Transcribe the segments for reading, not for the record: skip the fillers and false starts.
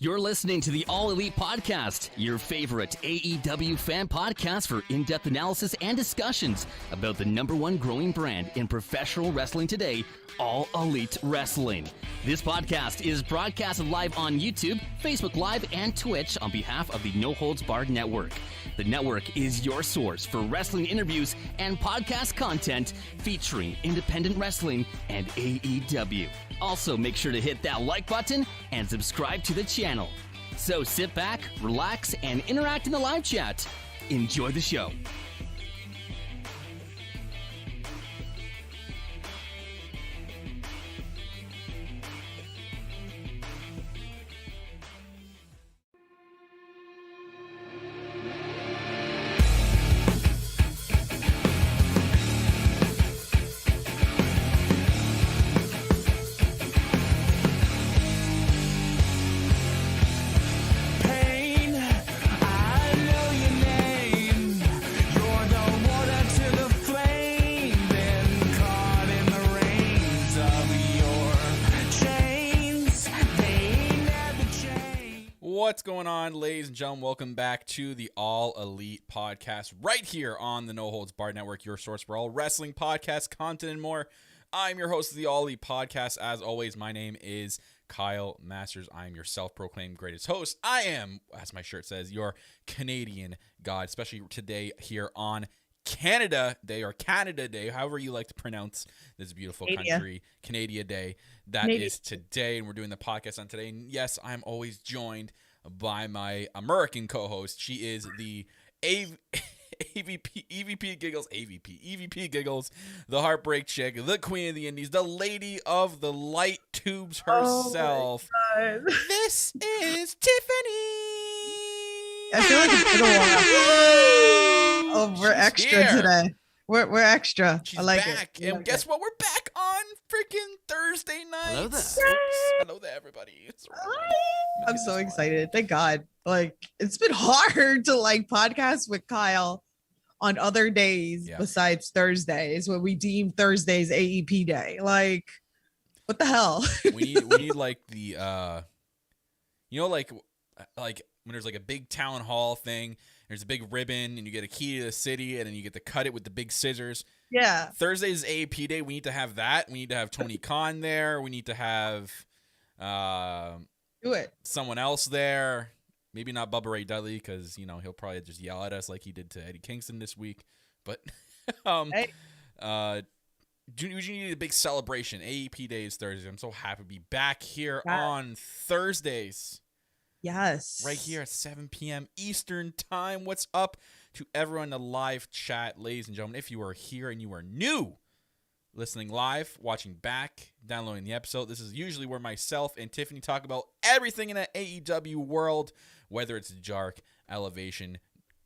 You're listening to the All Elite Podcast, your favorite AEW fan podcast for in-depth analysis and discussions about the #1 growing brand in professional wrestling today, All Elite Wrestling. This podcast is broadcasted live on YouTube, Facebook Live, and Twitch on behalf of the No Holds Barred Network. The network is your source for wrestling interviews and podcast content featuring independent wrestling and AEW. Also, make sure to hit that like button and subscribe to the channel. So sit back, relax, and interact in the live chat. Enjoy the show. What's going on, ladies and gentlemen? Welcome back to the All Elite Podcast right here on the No Holds Barred Network, your source for all wrestling podcasts, content, and more. I'm your host of the All Elite Podcast. As always, my name is Kyle Masters. I'm your self-proclaimed greatest host. I am, as my shirt says, your Canadian god, especially today here on Canada Day or Canada Day, however you like to pronounce this beautiful country. Canada Day. That is today, and we're doing the podcast on today. And yes, I'm always joined by my American co-host. She is the EVP Giggles, the Heartbreak Chick, the Queen of the Indies, the Lady of the Light Tubes herself. Oh, this is Tiffany. I feel like it's been a while. Oh, we're extra today. We're extra. She's I like back. it. And guess what? We're back on freaking Thursday night. Hello there. Hello there, everybody. I'm so excited. Thank God. Like, it's been hard to podcast with Kyle on other days besides Thursdays when we deem Thursdays AEP day. Like, what the hell? we need like the like when there's like a big town hall thing, there's a big ribbon and you get a key to the city and then you get to cut it with the big scissors. Yeah. Thursday's AEP day. We need to have that. We need to have Tony Khan there. We need to have do it. Someone else there. Maybe not Bubba Ray Dudley because, he'll probably just yell at us like he did to Eddie Kingston this week. But we need a big celebration. AEP day is Thursday. I'm so happy to be back here on Thursdays. Yes. Right here at 7 p.m. Eastern Time. What's up to everyone in the live chat, ladies and gentlemen? If you are here and you are new, listening live, watching back, downloading the episode, this is usually where myself and Tiffany talk about everything in the AEW world, whether it's Dark, Elevation,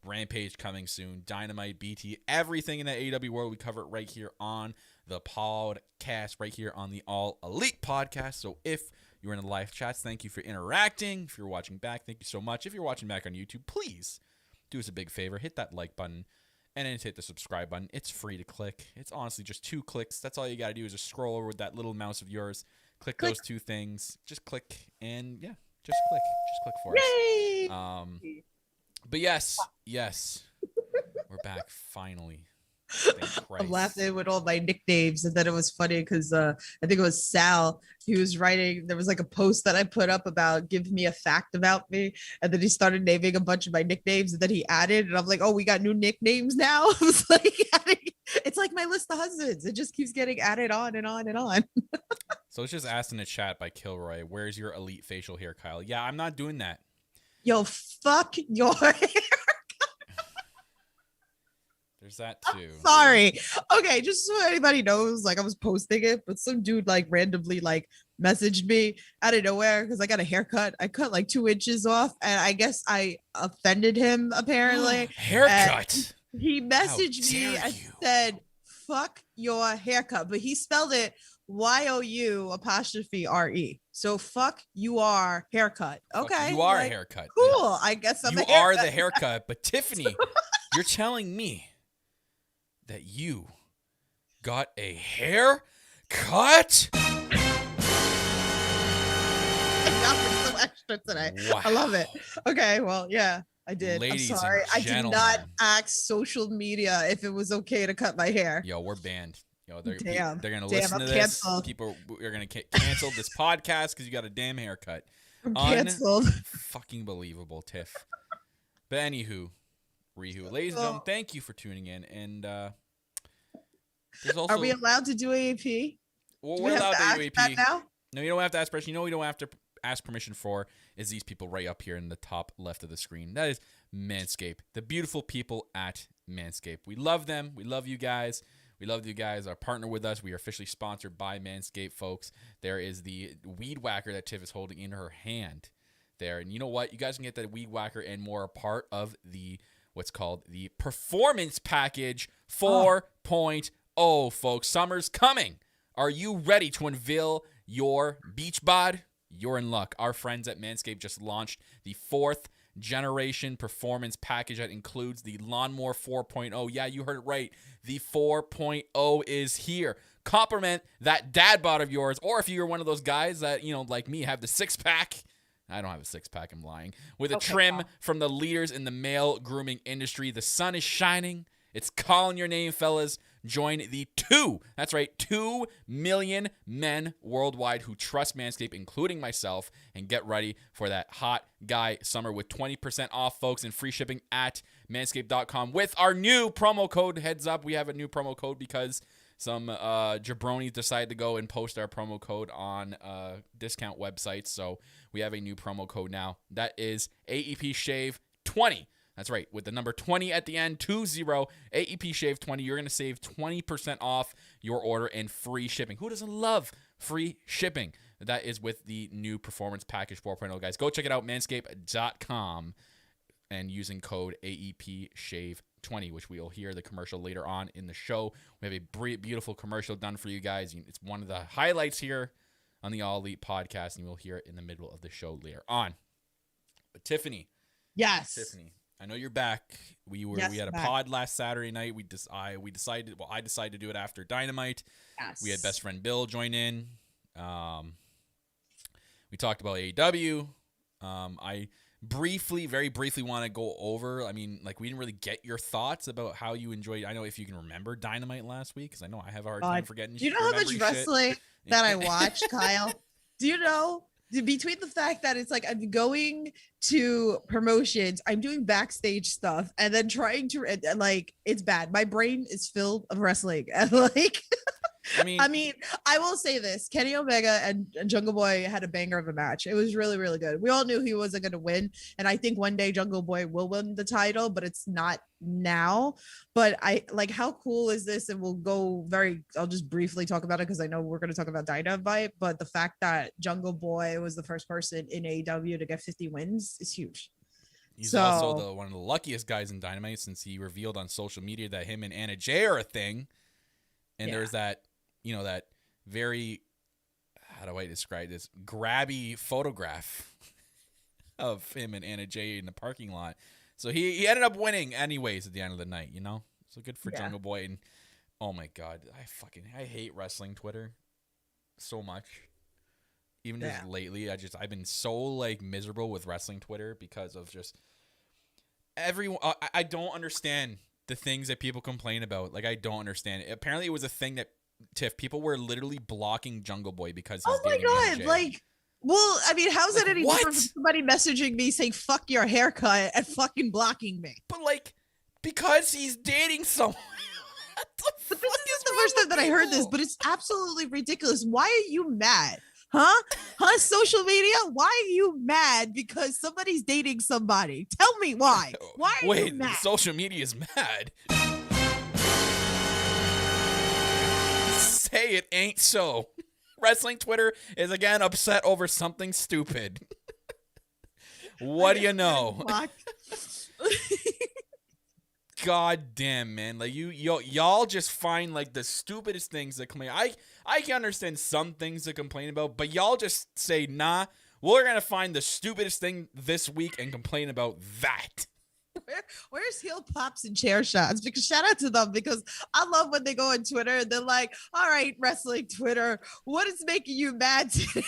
Rampage coming soon, Dynamite, BT, everything in the AEW world, we cover it right here on the podcast, right here on the All Elite Podcast. So if you're in the live chats, thank you for interacting. If you're watching back, thank you so much. If you're watching back on YouTube, please do us a big favor. Hit that like button and then hit the subscribe button. It's free to click. It's honestly just 2 clicks. That's all you got to do is just scroll over with that little mouse of yours. Click those 2 things. Just click and just click. Just click for Yay! us. But yes, we're back finally. I'm laughing with all my nicknames, and then it was funny because I think it was Sal. He was writing. There was like a post that I put up about give me a fact about me, and then he started naming a bunch of my nicknames, and then he added, and I'm like, oh, we got new nicknames now. I was like, it's like my list of husbands. It just keeps getting added on and on and on. So it's just asked in the chat by Kilroy, where's your elite facial hair, Kyle? Yeah, I'm not doing that. Yo, fuck your hair. There's that too. I'm sorry. Okay, just so anybody knows, I was posting it, but some dude randomly messaged me out of nowhere because I got a haircut. I cut 2 inches off, and I guess I offended him apparently. Haircut. And he messaged me and said, "Fuck your haircut," but he spelled it YOU''RE. So fuck you are haircut. Okay, you are a haircut. Cool. I guess I'm. You are the haircut, but Tiffany, you're telling me that you got a haircut? y'all were so extra today. Wow. I love it. Okay, well, yeah, I did. Ladies I'm sorry. and I did gentlemen. not ask social media if it was okay to cut my hair. Yo, we're banned. Yo, they're gonna Damn, listen I'm to this. canceled. People are gonna cancel this podcast because you got a damn haircut. I'm canceled. Fucking believable, Tiff. But anywho, Rihu, ladies and gentlemen, thank you for tuning in. And there's also. Are we allowed to do AAP? Well, we're allowed to do AAP now. No, you don't have to ask permission. You know what you don't have to ask permission for is these people right up here in the top left of the screen. That is Manscaped, the beautiful people at Manscaped. We love them. We love you guys. We love you guys. Our partner with us. We are officially sponsored by Manscaped, folks. There is the weed whacker that Tiff is holding in her hand there. And you know what? You guys can get that weed whacker and more a part of the what's called the Performance Package 4.0, folks. Summer's coming. Are you ready to unveil your beach bod? You're in luck. Our friends at Manscaped just launched the 4th generation performance package that includes the Lawnmower 4.0. Yeah, you heard it right. The 4.0 is here. Compliment that dad bod of yours, or if you're one of those guys that, like me, have the 6-pack. I don't have a 6-pack, I'm lying. With a trim from the leaders in the male grooming industry. The sun is shining. It's calling your name, fellas. Join the 2 million men worldwide who trust Manscaped, including myself, and get ready for that hot guy summer with 20% off, folks, and free shipping at manscaped.com with our new promo code. Heads up, we have a new promo code because some jabronis decided to go and post our promo code on discount websites. So we have a new promo code now. That is AEP Shave 20. That's right. With the number 20 at the end, 20, AEP Shave 20, you're going to save 20% off your order and free shipping. Who doesn't love free shipping? That is with the new Performance Package 4.0, guys. Go check it out, manscaped.com, and using code AEP Shave 20, which we will hear the commercial later on in the show. We have a beautiful commercial done for you guys. It's one of the highlights here on the All Elite podcast, and you'll hear it in the middle of the show later on. But Tiffany. Yes. Tiffany. I know you're back. We had a pod last Saturday night. I decided to do it after Dynamite. Yes. We had best friend Bill join in. We talked about AEW. I very briefly want to go over. I mean, we didn't really get your thoughts about how you enjoyed. I know if you can remember Dynamite last week, because I know I have a hard time forgetting. Do you know how much wrestling that I watched, Kyle? Do you know? Between the fact that it's I'm going to promotions, I'm doing backstage stuff, and then trying to it's bad. My brain is filled of wrestling, and I mean, I will say this: Kenny Omega and Jungle Boy had a banger of a match. It was really, really good. We all knew he wasn't going to win, and I think one day Jungle Boy will win the title, but it's not now. But how cool is this? And I'll just briefly talk about it because I know we're going to talk about Dynamite, but the fact that Jungle Boy was the first person in AEW to get 50 wins is huge. He's also one of the luckiest guys in Dynamite, since he revealed on social media that him and Anna Jay are a thing. And there's that, that very, how do I describe this, grabby photograph of him and Anna Jay in the parking lot. So he ended up winning anyways at the end of the night, So good for Jungle Boy. And oh my God, I hate wrestling Twitter so much. Even just lately, I've been so miserable with wrestling Twitter because of just everyone. I don't understand the things that people complain about. I don't understand it. Apparently it was a thing that Tiff, people were literally blocking Jungle Boy because he's dating Anna Jay. Well, I mean, how's that any different from somebody messaging me saying fuck your haircut and fucking blocking me? But because he's dating someone. But this is the first time that I heard this, but it's absolutely ridiculous. Why are you mad? Huh? Social media? Why are you mad because somebody's dating somebody? Tell me why. Why are you mad? Social media is mad. Say it ain't so. Wrestling Twitter is again upset over something stupid. What do you know? God damn, man. Y'all just find the stupidest things to complain. I can understand some things to complain about, but y'all just say, nah, we're going to find the stupidest thing this week and complain about that. Where's heel pops and chair shots? Because shout out to them, because I love when they go on Twitter and they're like, all right, wrestling Twitter, what is making you mad today?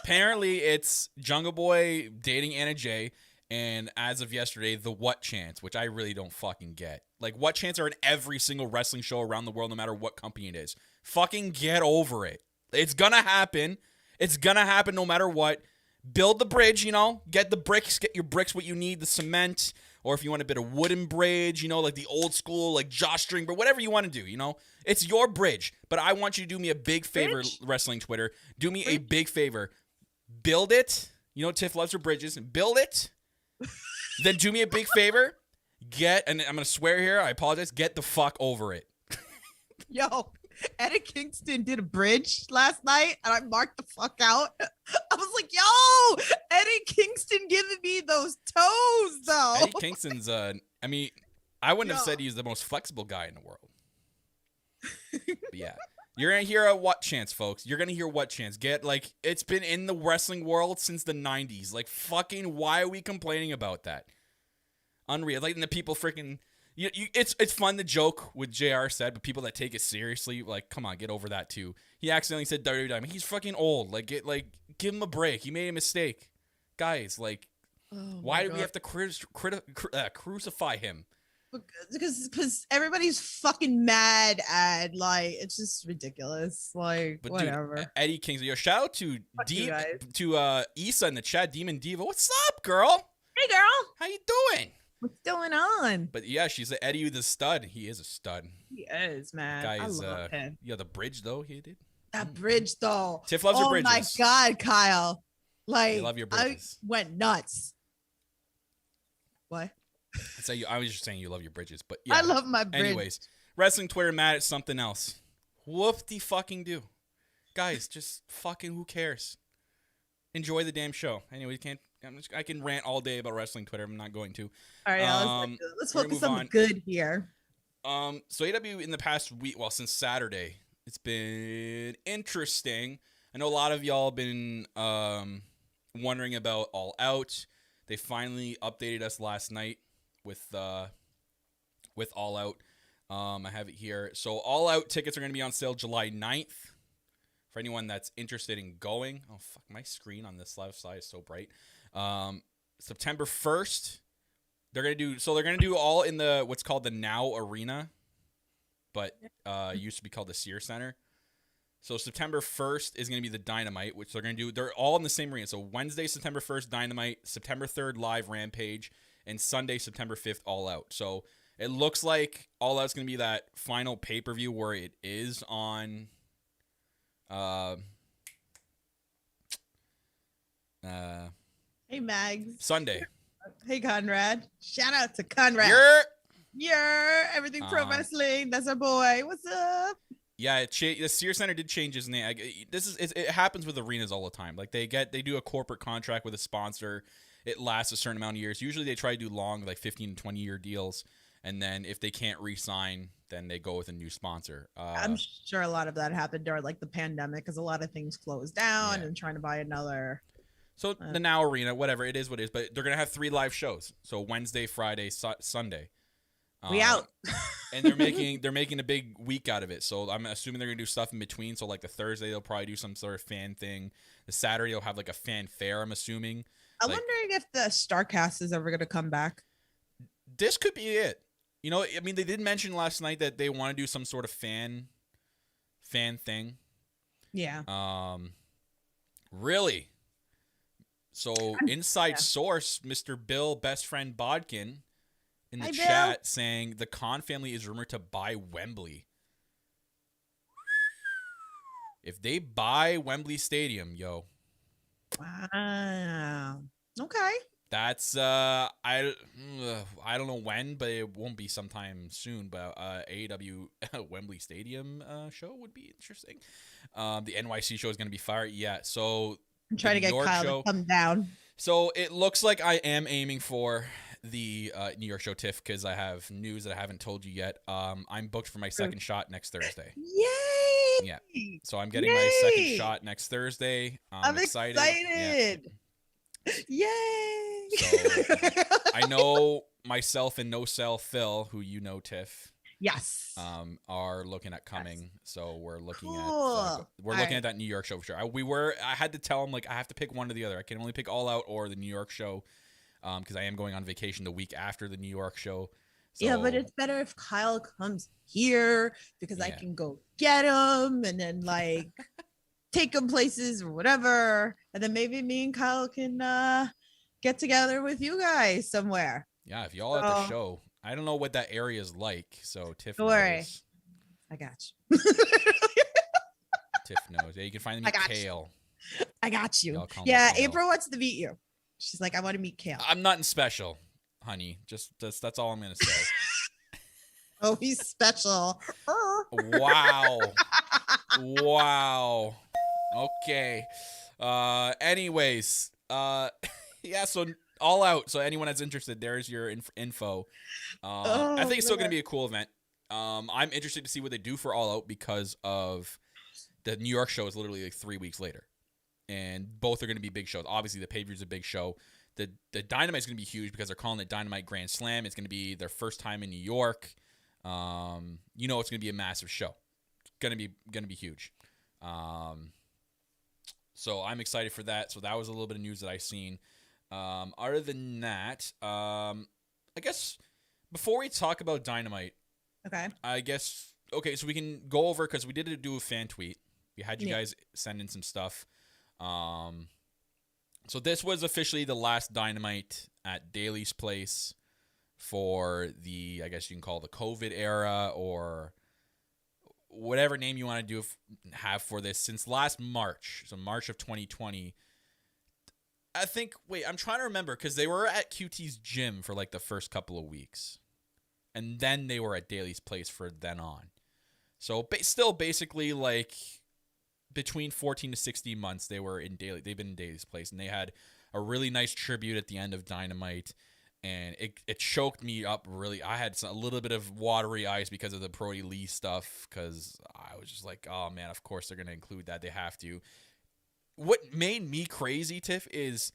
Apparently, it's Jungle Boy dating Anna Jay, and as of yesterday, the What Chants, which I really don't fucking get. Like, What Chants are in every single wrestling show around the world, no matter what company it is. Fucking get over it. It's gonna happen. It's gonna happen no matter what. Build the bridge, get the bricks, get your bricks what you need, the cement, or if you want a bit of wooden bridge, like the old school, like joss string, but whatever you want to do, it's your bridge. But I want you to do me a big favor, Wrestling Twitter. Do me a big favor. Build it. Tiff loves her bridges. Build it. Then do me a big favor. And I'm going to swear here, I apologize, get the fuck over it. Yo. Eddie Kingston did a bridge last night, and I marked the fuck out. I was like, yo, Eddie Kingston giving me those toes, though. Eddie Kingston's, I wouldn't have said he's the most flexible guy in the world. But yeah. You're going to hear a What Chance, folks. You're going to hear What Chance. It's been in the wrestling world since the 90s. Like, fucking, why are we complaining about that? Unreal. Like, and the people freaking... It's fun to joke with JR said, but people that take it seriously, like, come on, get over that too. He accidentally said WWE Diamond. He's fucking old. Give him a break. He made a mistake, guys. Why do we have to crucify him? Because everybody's fucking mad and it's just ridiculous. But whatever. Dude, Eddie Kingston. Shout out to Issa in the chat, Demon Diva. What's up, girl? Hey, girl. How you doing? What's going on? But yeah, she's Eddie the stud. He is a stud. He is, man. Guys, I love him. Yeah, the bridge though, he did. That bridge though. Tiff loves her bridges. Oh my God, Kyle. I love your bridges. I went nuts. What? I was just saying you love your bridges, but yeah. I love my bridge. Anyways, Wrestling Twitter mad at something else. Whoop-de-fucking do. Guys, just fucking who cares? Enjoy the damn show. Anyway, I can rant all day about Wrestling Twitter. I'm not going to. All right, let's focus on the good here. So AEW in the past week, since Saturday, it's been interesting. I know a lot of y'all have been wondering about All Out. They finally updated us last night with All Out. I have it here. So All Out tickets are going to be on sale July 9th. For anyone that's interested in going. Oh, fuck. My screen on this left side is so bright. September 1st, they're going to do all in the what's called the Now Arena, but used to be called the Sears Center. So September 1st is going to be the Dynamite, which they're going to do. They're all in the same arena. So Wednesday, September 1st, Dynamite. September 3rd, Live Rampage. And Sunday, September 5th, All Out. So it looks like All Out's going to be that final pay-per-view where it is on... Hey, Mags. Sunday. Hey, Conrad. Shout out to Conrad. You're everything pro wrestling. That's our boy. What's up? Yeah, the Sears Center did change his name. It happens with arenas all the time. Like they do a corporate contract with a sponsor. It lasts a certain amount of years. Usually they try to do long, like 15 to 20 year deals. And then if they can't re-sign, then they go with a new sponsor. I'm sure a lot of that happened during like the pandemic because a lot of things closed down and trying to buy another. So the Now Arena, whatever, it is what it is. But they're going to have 3 live shows. So Wednesday, Friday, Sunday. We out. And they're making a big week out of it. So I'm assuming they're going to do stuff in between. So like the Thursday, they'll probably do some sort of fan thing. The Saturday, they'll have like a fan fair, I'm assuming. I'm wondering if the StarCast is ever going to come back. This could be it. You know, I mean, they did mention last night that they want to do some sort of fan thing. Yeah. Really? So inside source, Mr. Bill, best friend Bodkin, in the chat saying the Khan family is rumored to buy Wembley. If they buy Wembley Stadium, yo. Wow. Okay. That's I don't know when, but it won't be sometime soon. But AEW Wembley Stadium show would be interesting. The NYC show is going to be fire. Yeah, so I'm trying to get Kyle to come down. So it looks like I am aiming for the New York show, Tiff, because I have news that I haven't told you yet. I'm booked for my second shot next Thursday. Yay! Yeah, so I'm getting my second shot next Thursday. I'm excited. Yeah. Yay! So I know myself and No Cell Phil, who you know, Tiff. Yes. are looking at coming. Yes. So we're looking cool. at that New York show for sure. I had to tell him like I have to pick one or the other. I can only pick All Out or the New York show, because I am going on vacation the week after the New York show. So, yeah, but it's better if Kyle comes here because I can go get him and then like take him places or whatever, and then maybe me and Kyle can get together with you guys somewhere. Yeah, if y'all at the show. I don't know what that area is like, so Tiff knows. Don't worry. I got you. Tiff knows. Yeah, you can find me Kale. I got you. Yeah, April wants to meet you. She's like, I want to meet Kale. I'm nothing special, honey. Just that's all I'm gonna say. Oh, he's special. Wow. Wow. Okay. Anyways, yeah, so All Out. So anyone that's interested, there's your info. I think it's still going to be a cool event. I'm interested to see what they do for All Out because of the New York show is literally like 3 weeks later. And both are going to be big shows. Obviously, the pay-per-view is a big show. The Dynamite is going to be huge because they're calling it Dynamite Grand Slam. It's going to be their first time in New York. It's going to be a massive show. It's going to be huge. So I'm excited for that. So that was a little bit of news that I've seen. Other than that, I guess before we talk about Dynamite, so we can go over, because we did do a fan tweet. We had you guys send in some stuff. So this was officially the last Dynamite at Daly's Place for the, I guess you can call it the COVID era, or whatever name you want to have for this, since last March, so March of 2020. I think, I'm trying to remember, because they were at QT's gym for like the first couple of weeks. And then they were at Daly's Place for then on. So still basically like between 14 to 16 months they've been in Daly's Place. And they had a really nice tribute at the end of Dynamite. And it choked me up really. I had a little bit of watery eyes because of the Brody Lee stuff, because I was just like, oh man, of course they're going to include that. They have to. What made me crazy, Tiff, is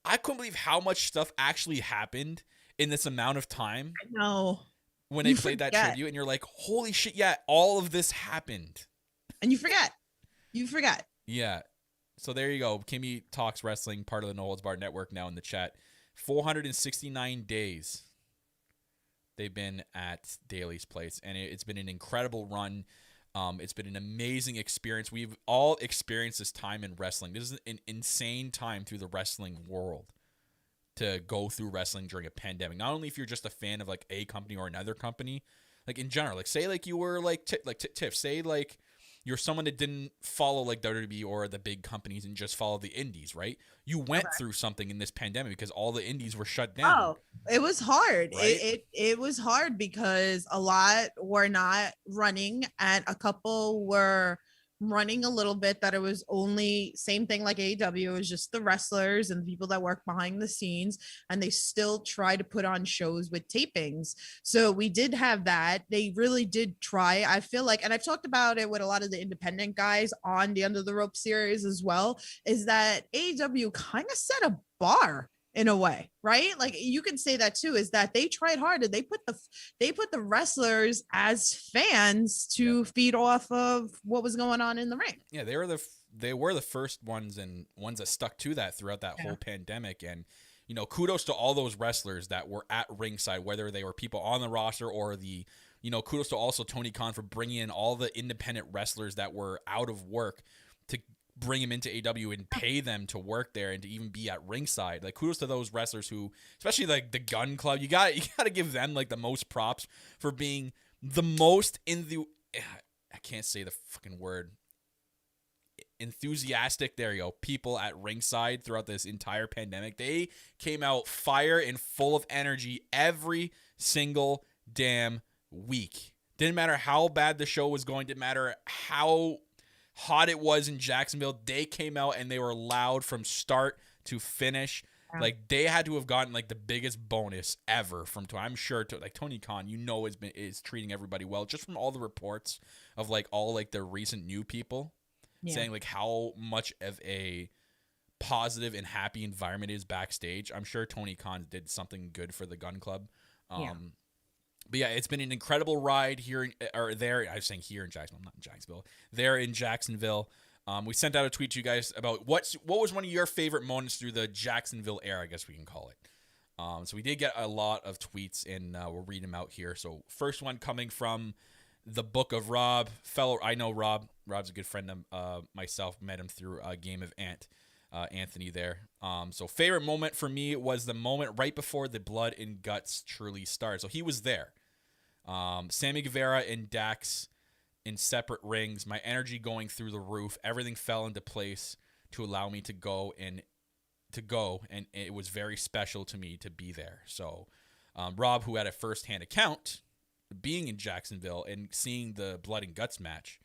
I couldn't believe how much stuff actually happened in this amount of time. I know. When they played that tribute, and you're like, holy shit, yeah, all of this happened. And you forget. Yeah. So there you go. Kimmy Talks Wrestling, part of the No Holds Barred Network now in the chat. 469 days they've been at Daly's Place, and it's been an incredible run. It's been an amazing experience. We've all experienced this time in wrestling. This is an insane time through the wrestling world to go through wrestling during a pandemic. Not only if you're just a fan of like a company or another company, like in general, like say like you were like Tiff, say like you're someone that didn't follow like WWE or the big companies and just follow the indies, right? You went through something in this pandemic because all the indies were shut down. Oh, it was hard. Right? It was hard because a lot were not running and a couple were running a little bit, that it was only same thing like AEW. It was just the wrestlers and the people that work behind the scenes, and they still try to put on shows with tapings. So we did have that. They really did try. I feel like, and I've talked about it with a lot of the independent guys on the Under the Rope series as well, is that AEW kind of set a bar in a way, right? Like you could say that too, is that they tried hard and they put the wrestlers as fans to feed off of what was going on in the ring. Yeah, they were the first ones, and ones that stuck to that throughout that whole pandemic. And kudos to all those wrestlers that were at ringside, whether they were people on the roster or the kudos to also Tony Khan for bringing in all the independent wrestlers that were out of work to bring him into AEW and pay them to work there and to even be at ringside. Like kudos to those wrestlers who, especially like the Gun Club, you got to give them like the most props for being the most I can't say the fucking word. Enthusiastic, there you go, people at ringside throughout this entire pandemic. They came out fire and full of energy every single damn week. Didn't matter how bad the show was going, didn't matter how hot it was in Jacksonville, they came out and they were loud from start to finish. Yeah. Like they had to have gotten like the biggest bonus ever from I'm sure like Tony Khan, is treating everybody well, just from all the reports of like all like the recent new people saying like how much of a positive and happy environment is backstage. I'm sure Tony Khan did something good for the Gun Club. But yeah, it's been an incredible ride here or there. I was saying here in Jacksonville, not in Jacksonville. There in Jacksonville. We sent out a tweet to you guys about what was one of your favorite moments through the Jacksonville era, I guess we can call it. So we did get a lot of tweets, and we'll read them out here. So first one coming from the Book of Rob. I know Rob. Rob's a good friend of myself. Met him through a game of Anthony there. So favorite moment for me was the moment right before the Blood and Guts truly started. So he was there. Sammy Guevara and Dax in separate rings, my energy going through the roof, everything fell into place to allow me to go, and it was very special to me to be there. So Rob, who had a first-hand account being in Jacksonville and seeing the Blood and Guts match,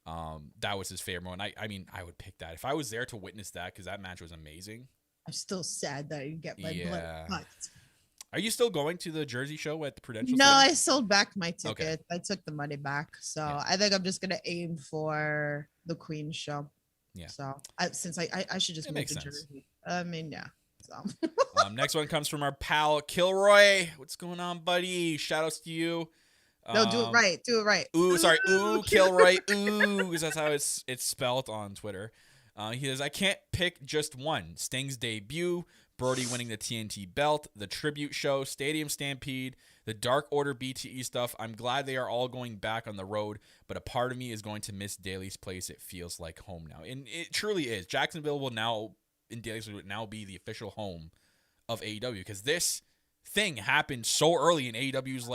that was his favorite moment. I mean, I would pick that if I was there to witness that, because that match was amazing. I'm still sad that I didn't get my Blood and Guts. Are you still going to the Jersey show at the Prudential? No, I sold back my ticket. Okay. I took the money back. So I think I'm just going to aim for the Queen show. Yeah. So since I should just make a jersey. I mean, yeah. So. Next one comes from our pal Kilroy. What's going on, buddy? Shout outs to you. No, do it right. Do it right. Ooh, sorry. Ooh, Kilroy. Ooh, because that's how it's spelled on Twitter. He says, I can't pick just one. Sting's debut, Brody winning the TNT belt, the tribute show, Stadium Stampede, the Dark Order BTE stuff. I'm glad they are all going back on the road, but a part of me is going to miss Daly's place. It feels like home now. And it truly is. Jacksonville will now, in Daly's, will now be the official home of AEW, because this thing happened so early in AEW's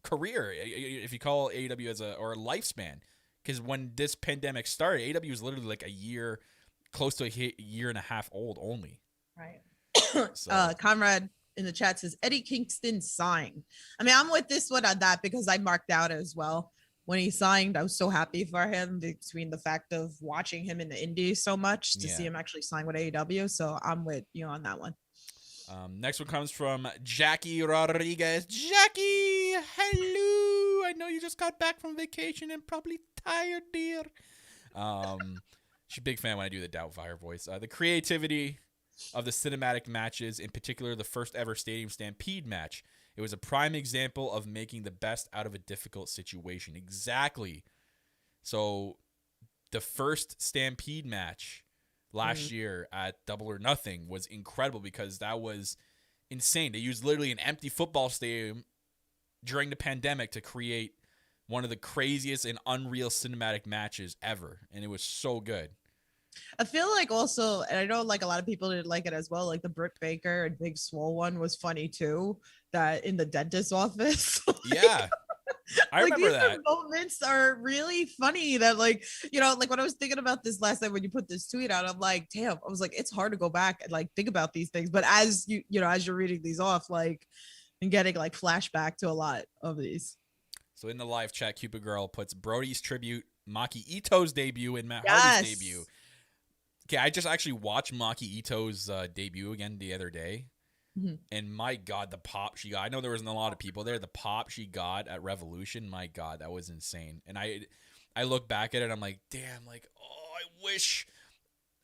career, if you call AEW as a lifespan. Because when this pandemic started, AEW was literally a year, close to a year and a half old only. Right. So. Conrad in the chat says Eddie Kingston signed. I mean, I'm with this one on that because I marked out as well. When he signed, I was so happy for him, between the fact of watching him in the indies so much to see him actually sign with AEW. So I'm with you on that one. Next one comes from Jackie Rodriguez. Jackie, hello. I know you just got back from vacation and probably tired, dear. She's a big fan when I do the Doubtfire voice. The creativity of the cinematic matches, in particular the first ever Stadium Stampede match. It was a prime example of making the best out of a difficult situation. Exactly. So the first Stampede match last year at Double or Nothing was incredible, because that was insane. They used literally an empty football stadium during the pandemic to create one of the craziest and unreal cinematic matches ever. And it was so good. I feel like also, and I know a lot of people didn't like it as well, the Britt Baker and Big Swole one was funny too, that in the dentist's office. Yeah. I remember these that. Moments are really funny that when I was thinking about this last night when you put this tweet out, I'm like, damn, I was like, it's hard to go back and think about these things. But as as you're reading these off, and getting flashback to a lot of these. So in the live chat, Cupid Girl puts Brody's tribute, Maki Ito's debut, and Matt Hardy's debut. Okay, I just actually watched Maki Ito's debut again the other day. Mm-hmm. And my God, the pop she got. I know there wasn't a lot of people there. The pop she got at Revolution, my God, that was insane. And I look back at it, I'm like, damn, I wish.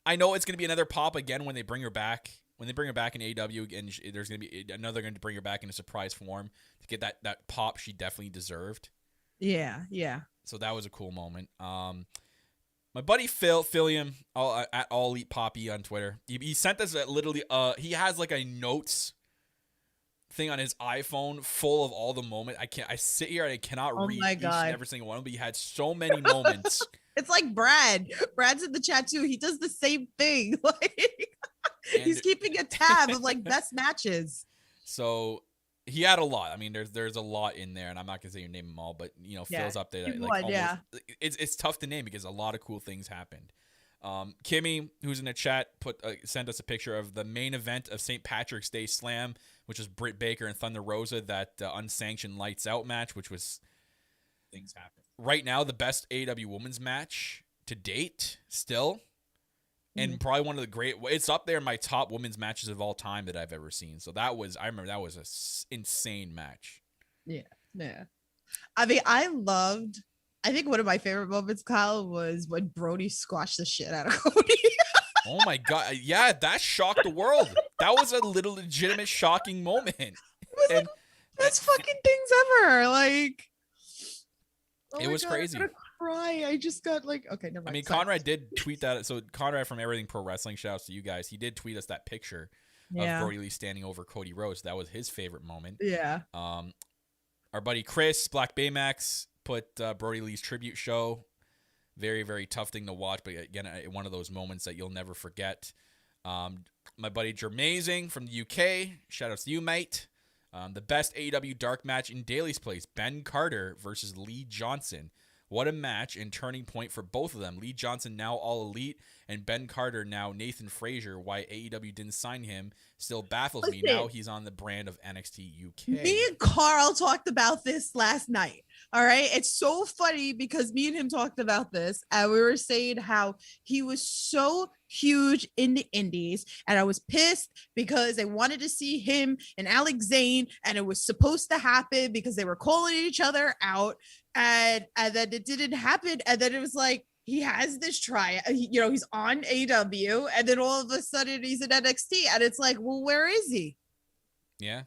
I know it's going to be another pop again when they bring her back. When they bring her back in AEW, and there's going to be another going to bring her back in a surprise form to get that pop she definitely deserved. Yeah, yeah. So that was a cool moment. My buddy Philium at All Elite Poppy on Twitter. He sent us he has a notes thing on his iPhone full of all the moments. I sit here and I cannot read each and every single one, but he had so many moments. It's like Brad. Brad's in the chat too. He does the same thing. He's keeping a tab of best matches. So he had a lot. I mean, there's a lot in there, and I'm not gonna say you name them all, but Phil's up there. It's tough to name because a lot of cool things happened. Kimmy, who's in the chat, sent us a picture of the main event of St. Patrick's Day Slam, which was Britt Baker and Thunder Rosa, that unsanctioned lights out match, which was things happen. Right now, the best AEW women's match to date, still. And probably one of the great, it's up there in my top women's matches of all time that I've ever seen. So I remember that was a insane match. Yeah. Yeah. I mean, I think one of my favorite moments, Kyle, was when Brody squashed the shit out of Cody. Oh my God. Yeah. That shocked the world. That was a little legitimate shocking moment. And best fucking things ever. Like, oh it was God, crazy. I'm gonna cry. I just got like, okay, never mind. I mean, Sorry. Conrad did tweet that. So Conrad from Everything Pro Wrestling, shouts to you guys. He did tweet us that picture of Brody Lee standing over Cody Rhodes. That was his favorite moment. Yeah. Our buddy Chris, Black Baymax, put Brody Lee's tribute show. Very, very tough thing to watch, but again, one of those moments that you'll never forget. My buddy Jermazing from the UK, shout out to you, mate. The best AEW dark match in Daly's place, Ben Carter versus Lee Johnson. What a match and turning point for both of them. Lee Johnson now All Elite, and Ben Carter now Nathan Frazier. Why AEW didn't sign him still baffles me. Now he's on the brand of NXT UK. Me and Carl talked about this last night. All right. It's so funny because me and him talked about this, and we were saying how he was so huge in the indies, and I was pissed because they wanted to see him and Alex Zane, and it was supposed to happen because they were calling each other out, and then it didn't happen, and then it was like he has this he's on AEW, and then all of a sudden he's in NXT, and it's like, well, where is he? Yeah.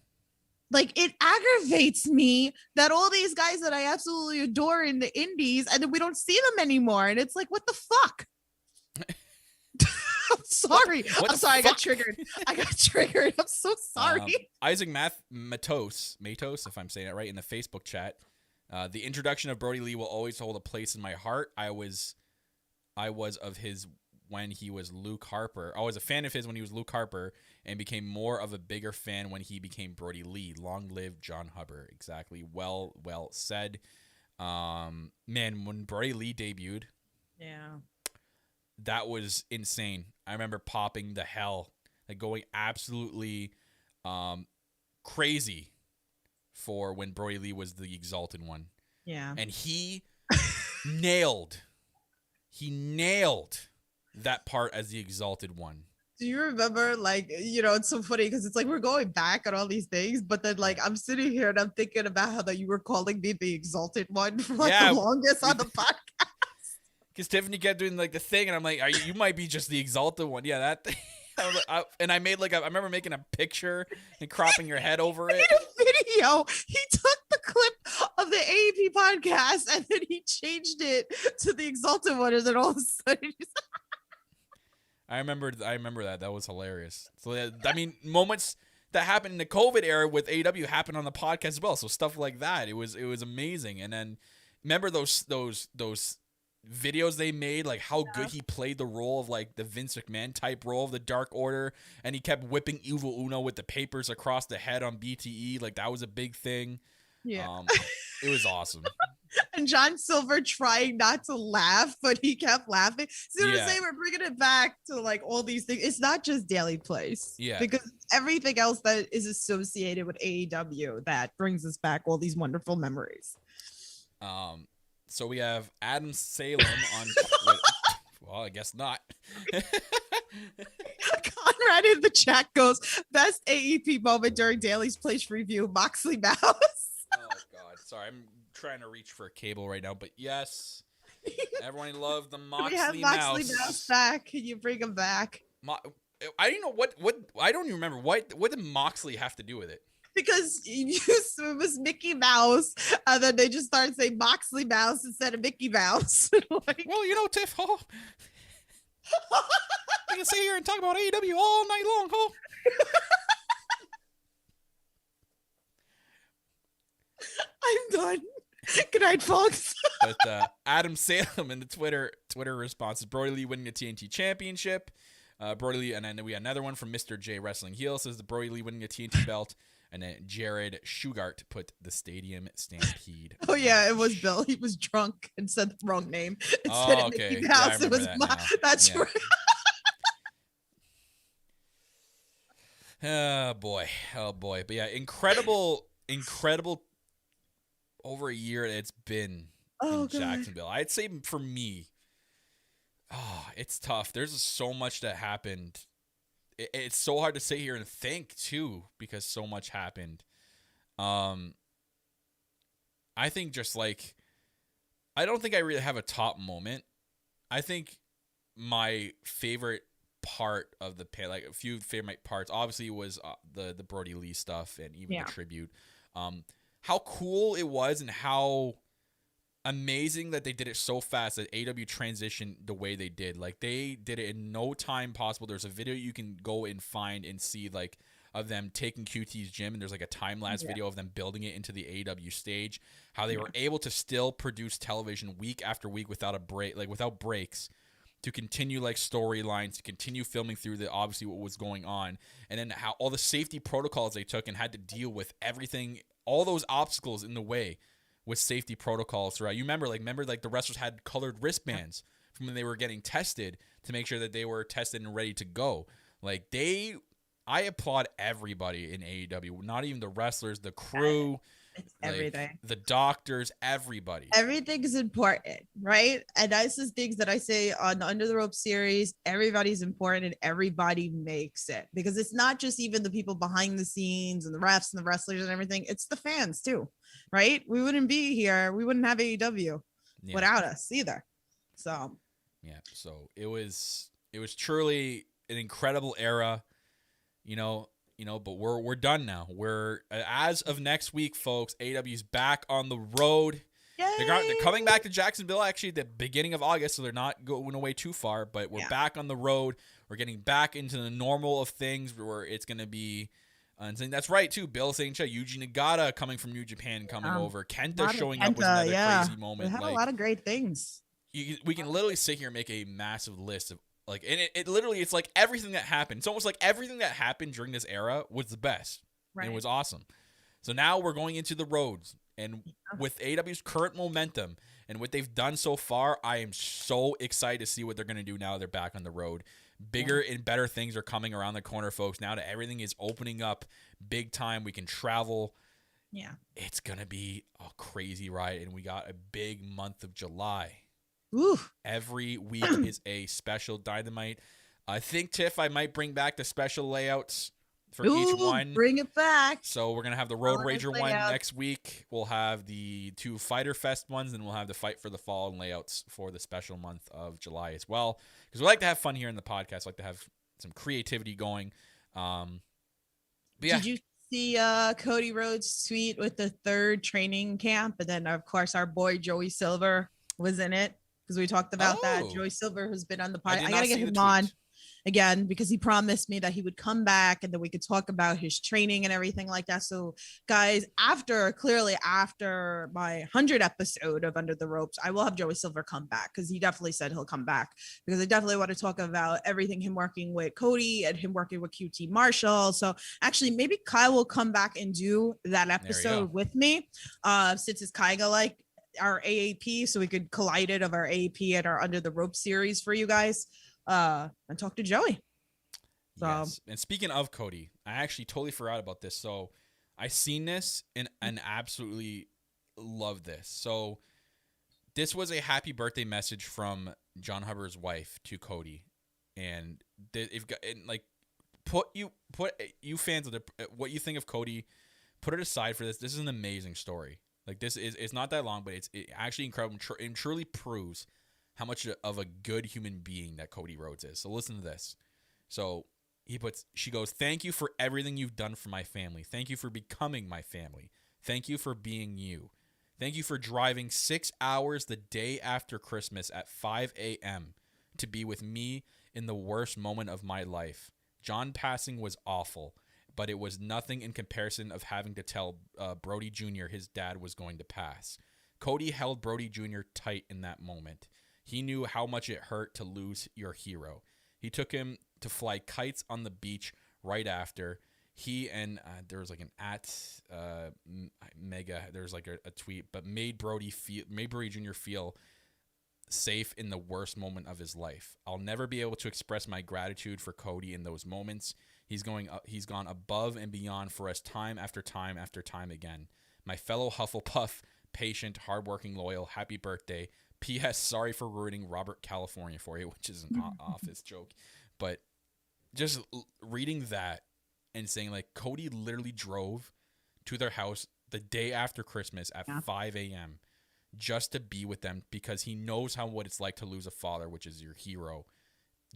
Like, it aggravates me that all these guys that I absolutely adore in the indies, and then we don't see them anymore. And it's like, what the fuck? I'm sorry. I'm sorry. I got triggered. I'm so sorry. Isaac Matos, if I'm saying it right, in the Facebook chat. The introduction of Brody Lee will always hold a place in my heart. I was of his when he was Luke Harper. I was a fan of his when he was Luke Harper, and became more of a bigger fan when he became Brody Lee. Long live John Hubbard. Exactly. Well said. Man, when Brody Lee debuted, that was insane. I remember popping the hell, like going absolutely crazy for when Brody Lee was the Exalted One. Yeah. And he nailed that part as the Exalted One. Do you remember, like, it's so funny because it's like we're going back on all these things, but then, like, I'm sitting here and I'm thinking about how that you were calling me the Exalted One for the longest on the podcast. Because Tiffany kept doing like the thing, and I'm like, you might be just the Exalted One. Yeah, that thing. And I made I remember making a picture and cropping your head over it. In a video, he took the clip of the AEP podcast and then he changed it to the Exalted One, and then all of a sudden I remember that. That was hilarious. So, I mean, moments that happened in the COVID era with AEW happened on the podcast as well. So stuff like that. It was amazing. And then remember those videos they made, like how good he played the role of like the Vince McMahon type role of the Dark Order, and he kept whipping Evil Uno with the papers across the head on BTE. Like that was a big thing. Yeah. It was awesome. And John Silver trying not to laugh, but he kept laughing. So we're saying we're bringing it back to like all these things. It's not just Daily Place. Yeah. Because everything else that is associated with AEW that brings us back all these wonderful memories. So we have Adam Salem on Twitter. Well, I guess not. Conrad in the chat goes, best AEP moment during Daly's Place review, Moxley Mouse. Oh, God. Sorry, I'm trying to reach for a cable right now, but yes. Everyone loved the Moxley Mouse. We have Moxley Mouse back. Can you bring him back? I don't know what I don't even remember. What did Moxley have to do with it? Because it was Mickey Mouse, and then they just started saying Moxley Mouse instead of Mickey Mouse. Like, well, Tiff, we can sit here and talk about AEW all night long, I'm done. Good night, folks. But Adam Salem in the Twitter response is Brody Lee winning the TNT Championship. Brody Lee, and then we had another one from Mr. J Wrestling Heel says the Brody Lee winning the TNT belt. And then Jared Shugart put the Stadium Stampede. Oh, yeah, it was Bill. He was drunk and said the wrong name. Instead of Mickey Mouse, it was that's right. Oh, boy. But yeah, incredible over a year it's been in Jacksonville. I'd say for me, it's tough. There's so much that happened. It's so hard to sit here and think too, because so much happened. I think just like, I don't think I really have a top moment. I think my favorite part of the like a few favorite parts obviously was the Brody Lee stuff and even the tribute. How cool it was and how amazing that they did it so fast that AEW transitioned the way they did. Like, they did it in no time possible. There's a video you can go and find and see, like, of them taking QT's gym, and there's like a time-lapse video of them building it into the AEW stage, how they were able to still produce television week after week without a break, like without breaks, to continue like storylines, to continue filming through the obviously what was going on, and then how all the safety protocols they took and had to deal with everything, all those obstacles in the way with safety protocols throughout. You remember the wrestlers had colored wristbands from when they were getting tested to make sure that they were tested and ready to go. Like, I applaud everybody in AEW, not even the wrestlers, the crew, it's everything, the doctors, everybody. Everything is important, right? And that's the things that I say on the Under the Rope series. Everybody's important and everybody makes it, because it's not just even the people behind the scenes and the refs and the wrestlers and everything. It's the fans too, right? We wouldn't be here. We wouldn't have AEW without us either. So it was truly an incredible era. But we're done now. We're as of next week, folks. AEW's back on the road. Yay! They're coming back to Jacksonville actually at the beginning of August, so they're not going away too far. But we're back on the road. We're getting back into the normal of things, where it's going to be. And that's right too. Bill saying Yuji Nagata coming from New Japan coming over. Kenta showing up was another crazy moment. We had a lot of great things. We can literally sit here and make a massive list of. Like, and it literally, it's like everything that happened. It's almost like everything that happened during this era was the best. Right. And it was awesome. So now we're going into the roads. And with AEW's current momentum and what they've done so far, I am so excited to see what they're going to do now they're back on the road. Bigger and better things are coming around the corner, folks. Now that everything is opening up big time, we can travel. Yeah. It's going to be a crazy ride. And we got a big month of July. Ooh. Every week is a special Dynamite. I think, Tiff, I might bring back the special layouts for each one. Bring it back. So we're going to have the Road Rager one next week. We'll have the 2 Fighter Fest ones, and we'll have the Fight for the Fall and layouts for the special month of July as well. Because we like to have fun here in the podcast. We like to have some creativity going. Did you see Cody Rhodes' tweet with the 3rd training camp? And then, of course, our boy Joey Silver was in it. Because we talked about that. Joey Silver, who's been on the podcast. I got to get him on again, because he promised me that he would come back and that we could talk about his training and everything like that. So, guys, after my 100th episode of Under the Ropes, I will have Joey Silver come back, because he definitely said he'll come back, because I definitely want to talk about everything, him working with Cody and him working with QT Marshall. So actually, maybe Kyle will come back and do that episode with me, since it's kind of like our AAP, so we could collide it of our AAP and our Under the Rope series for you guys, and talk to Joey. So. Yes. And speaking of Cody, I actually totally forgot about this. So I seen this and absolutely love this. So this was a happy birthday message from John Hubbard's wife to Cody, and put you fans of what you think of Cody, put it aside for this. This is an amazing story. Like, it's not that long, but it's actually incredible and truly proves how much of a good human being that Cody Rhodes is. So listen to this. So she goes, "Thank you for everything you've done for my family. Thank you for becoming my family. Thank you for being you. Thank you for driving 6 hours the day after Christmas at 5 a.m. to be with me in the worst moment of my life. John passing was awful, but it was nothing in comparison of having to tell Brody Jr. his dad was going to pass. Cody held Brody Jr. tight in that moment. He knew how much it hurt to lose your hero. He took him to fly kites on the beach right after. He and there was like an mega. There's like a tweet, but made Brody Jr. feel safe in the worst moment of his life. I'll never be able to express my gratitude for Cody in those moments. He's gone above and beyond for us time after time after time again. My fellow Hufflepuff, patient, hardworking, loyal, happy birthday. P.S. Sorry for ruining Robert California for you," which is an office joke. But just reading that and saying, like, Cody literally drove to their house the day after Christmas at 5 a.m. just to be with them, because he knows what it's like to lose a father, which is your hero,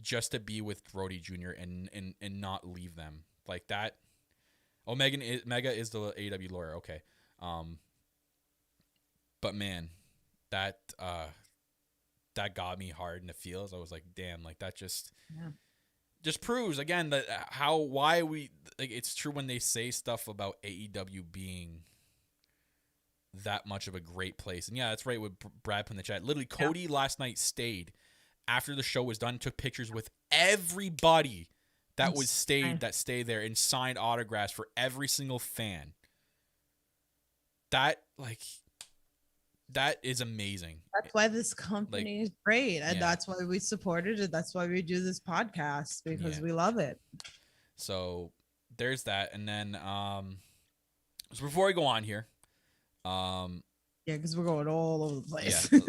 just to be with Brody Jr. and not leave them like that. Oh, Mega is the AEW lawyer. Okay. But man, that got me hard in the feels. I was like, damn, like that just proves again that why we like. It's true when they say stuff about AEW being that much of a great place. And yeah, that's right. With Brad put in the chat, literally Cody last night stayed after the show was done, took pictures with everybody that stayed there and signed autographs for every single fan. That is amazing. That's why this company is great, and that's why we supported it. That's why we do this podcast, because we love it. So there's that, and then so before we go on here, because we're going all over the place. Yeah,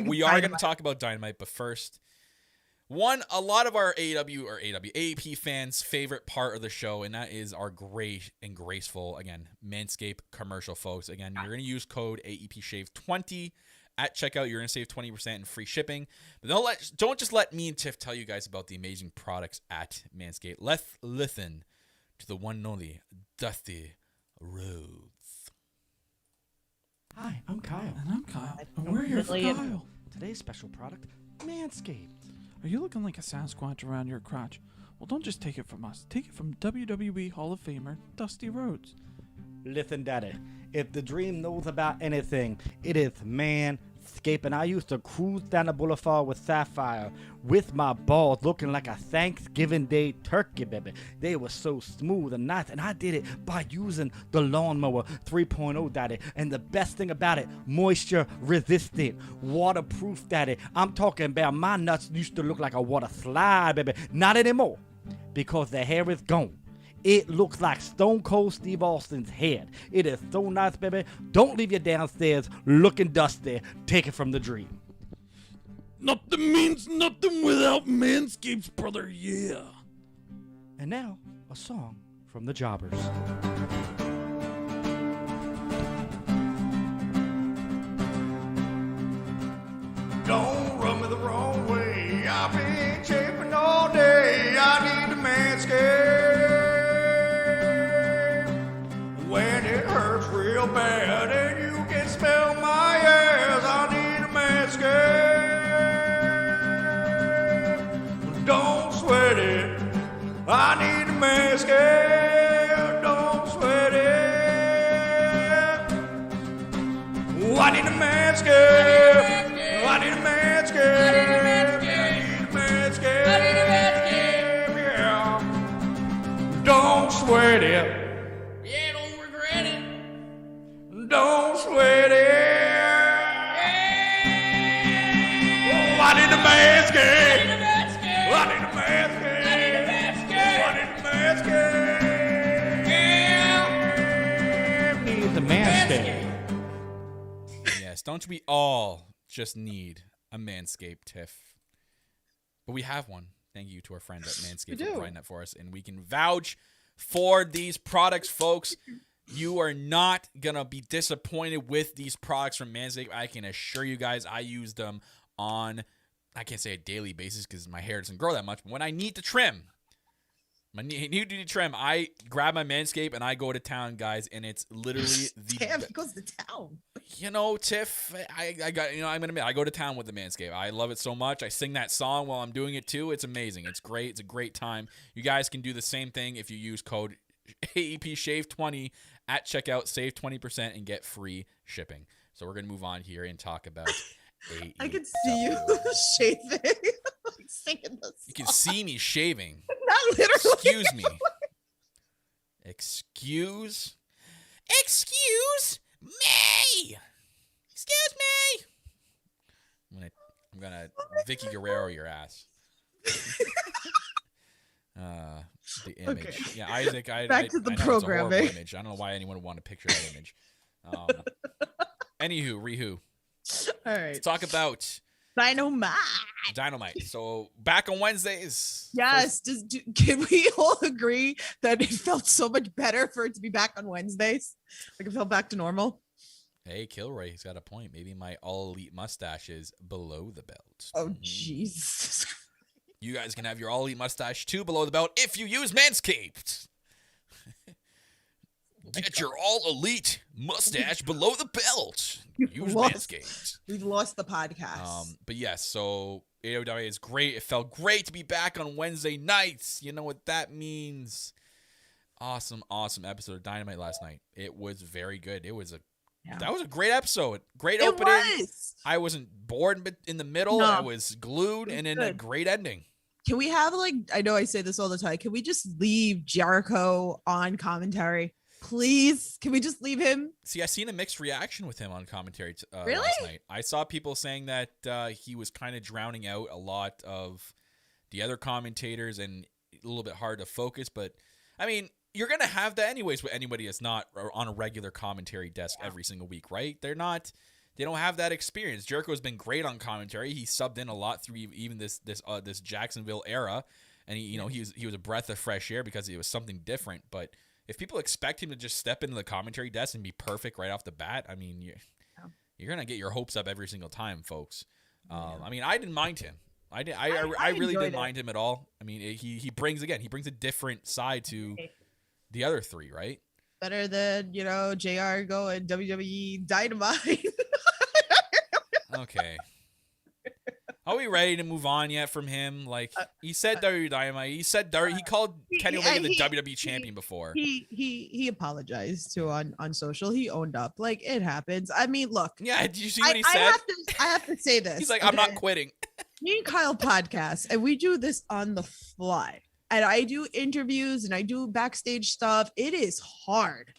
we are gonna talk about Dynamite, but first, a lot of our AEP fans' favorite part of the show, and that is our great and graceful, again, Manscaped commercial, folks. Again, you're going to use code AEPSHAVE20 at checkout. You're going to save 20% in free shipping. But don't just let me and Tiff tell you guys about the amazing products at Manscaped. Let's listen to the one and only Dusty Rhodes. Hi, I'm Kyle. And I'm Kyle. And we're here for Kyle. Today's special product, Manscaped. Are you looking like a Sasquatch around your crotch? Well, don't just take it from us. Take it from WWE Hall of Famer Dusty Rhodes. Listen, Daddy, if the dream knows about anything, it is Manscaped. And I used to cruise down the boulevard with Sapphire with my balls looking like a Thanksgiving Day turkey, baby. They were so smooth and nice, and I did it by using the Lawnmower 3.0, Daddy. And the best thing about it, moisture resistant, waterproof, Daddy. I'm talking about my nuts used to look like a water slide, baby. Not anymore, because the hair is gone. It looks like Stone Cold Steve Austin's head. It is so nice, baby. Don't leave you downstairs looking dusty. Take it from the dream. Nothing means nothing without Manscaped, brother, yeah. And now, a song from the Jobbers. Don't rub me the wrong way. I've been chafing all day. I need a Manscaped. When it hurts real bad and you can smell my ass, I need a Manscaped. Don't sweat it. I need a Manscaped. Don't sweat it. Oh, I need a Manscaped. I need a Manscaped. I need a Manscaped. I need a Manscaped. Yeah. Don't sweat it. Yeah, don't regret it. Don't sweat it. Oh, I need a Manscaped. I need a Manscaped. I need a Manscaped. I need a Manscaped. I need a Manscaped. Yeah. Need the Manscaped. Yes, don't we all just need a Manscaped, Tiff? But we have one. Thank you to our friends at Manscaped for providing that for us, and we can vouch for these products, folks. You are not gonna be disappointed with these products from Manscaped. I can assure you guys, I use them on, I can't say a daily basis because my hair doesn't grow that much, but when I need to trim, I grab my Manscaped and I go to town, guys, and it's literally the Damn, he goes to town. You know, Tiff, I got, I'm gonna admit, I go to town with the Manscaped. I love it so much. I sing that song while I'm doing it too. It's amazing. It's great. It's a great time. You guys can do the same thing if you use code AEPSHAVE20 at checkout. Save 20% and get free shipping. So we're gonna move on here and talk about AEW. I can see you shaving, like singing the song. You can see me shaving. Not literally. Excuse me. Excuse me. Excuse me. I'm gonna Vicky Guerrero your ass. The image. Okay. Yeah, Isaac. Back to the I know programming. It's a horrible image. I don't know why anyone would want to picture that image. Anywho, Rihu. All right. Let's talk about Dynamite. So back on Wednesdays. Yes. Can we all agree that it felt so much better for it to be back on Wednesdays? Like it felt back to normal. Hey, Kilroy, he's got a point. Maybe my all elite mustache is below the belt. Oh, Jesus. You guys can have your all elite mustache too below the belt if you use Manscaped. Get your all elite mustache below the belt. Use lost- Manscaped. We've lost the podcast. But yes, so AEW Dynamite is great. It felt great to be back on Wednesday nights. You know what that means. Awesome episode of Dynamite last night. It was very good. That was a great episode. Great opening. I wasn't bored in the middle. I was glued, and then a great ending. Can we have I know I say this all the time. Can we just leave Jericho on commentary? Please, can we just leave him? See, I seen a mixed reaction with him on commentary really? Last night. I saw people saying that he was kind of drowning out a lot of the other commentators and a little bit hard to focus. But, I mean, you're going to have that anyways with anybody that's not on a regular commentary desk every single week, right? They don't have that experience. Jericho's been great on commentary. He subbed in a lot through even this Jacksonville era. And, he was a breath of fresh air because it was something different. But if people expect him to just step into the commentary desk and be perfect right off the bat, I mean, you're gonna get your hopes up every single time, folks. I mean, I didn't mind him. I really didn't mind him at all. I mean, he brings a different side to the other three, right? Better than JR going WWE Dynamite. Okay. Are we ready to move on yet from him? Like, he said WWE Dynamite. He said he called Kenny Omega the WWE champion before. He apologized to on social. He owned up. Like, it happens. I mean, look. Yeah, did you see what he said? I have to say this. He's like, I'm not quitting. Me and Kyle podcast, and we do this on the fly. And I do interviews and I do backstage stuff. It is hard.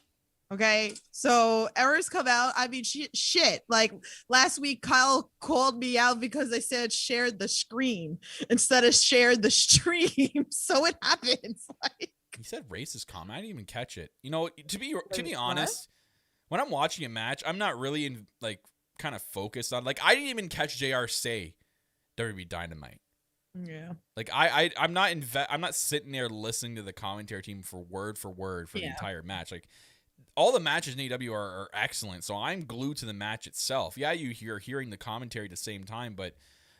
Okay, so errors come out. I mean, shit. Like last week, Kyle called me out because I said shared the screen instead of shared the stream. So it happens. Like, he said racist comment. I didn't even catch it. To be honest, when I'm watching a match, I'm not really kind of focused on. Like, I didn't even catch JR say WWE Dynamite. Yeah. Like I'm not sitting there listening to the commentary team for word for the entire match. Like, all the matches in AEW are excellent, so I'm glued to the match itself. Yeah, you're hearing the commentary at the same time, but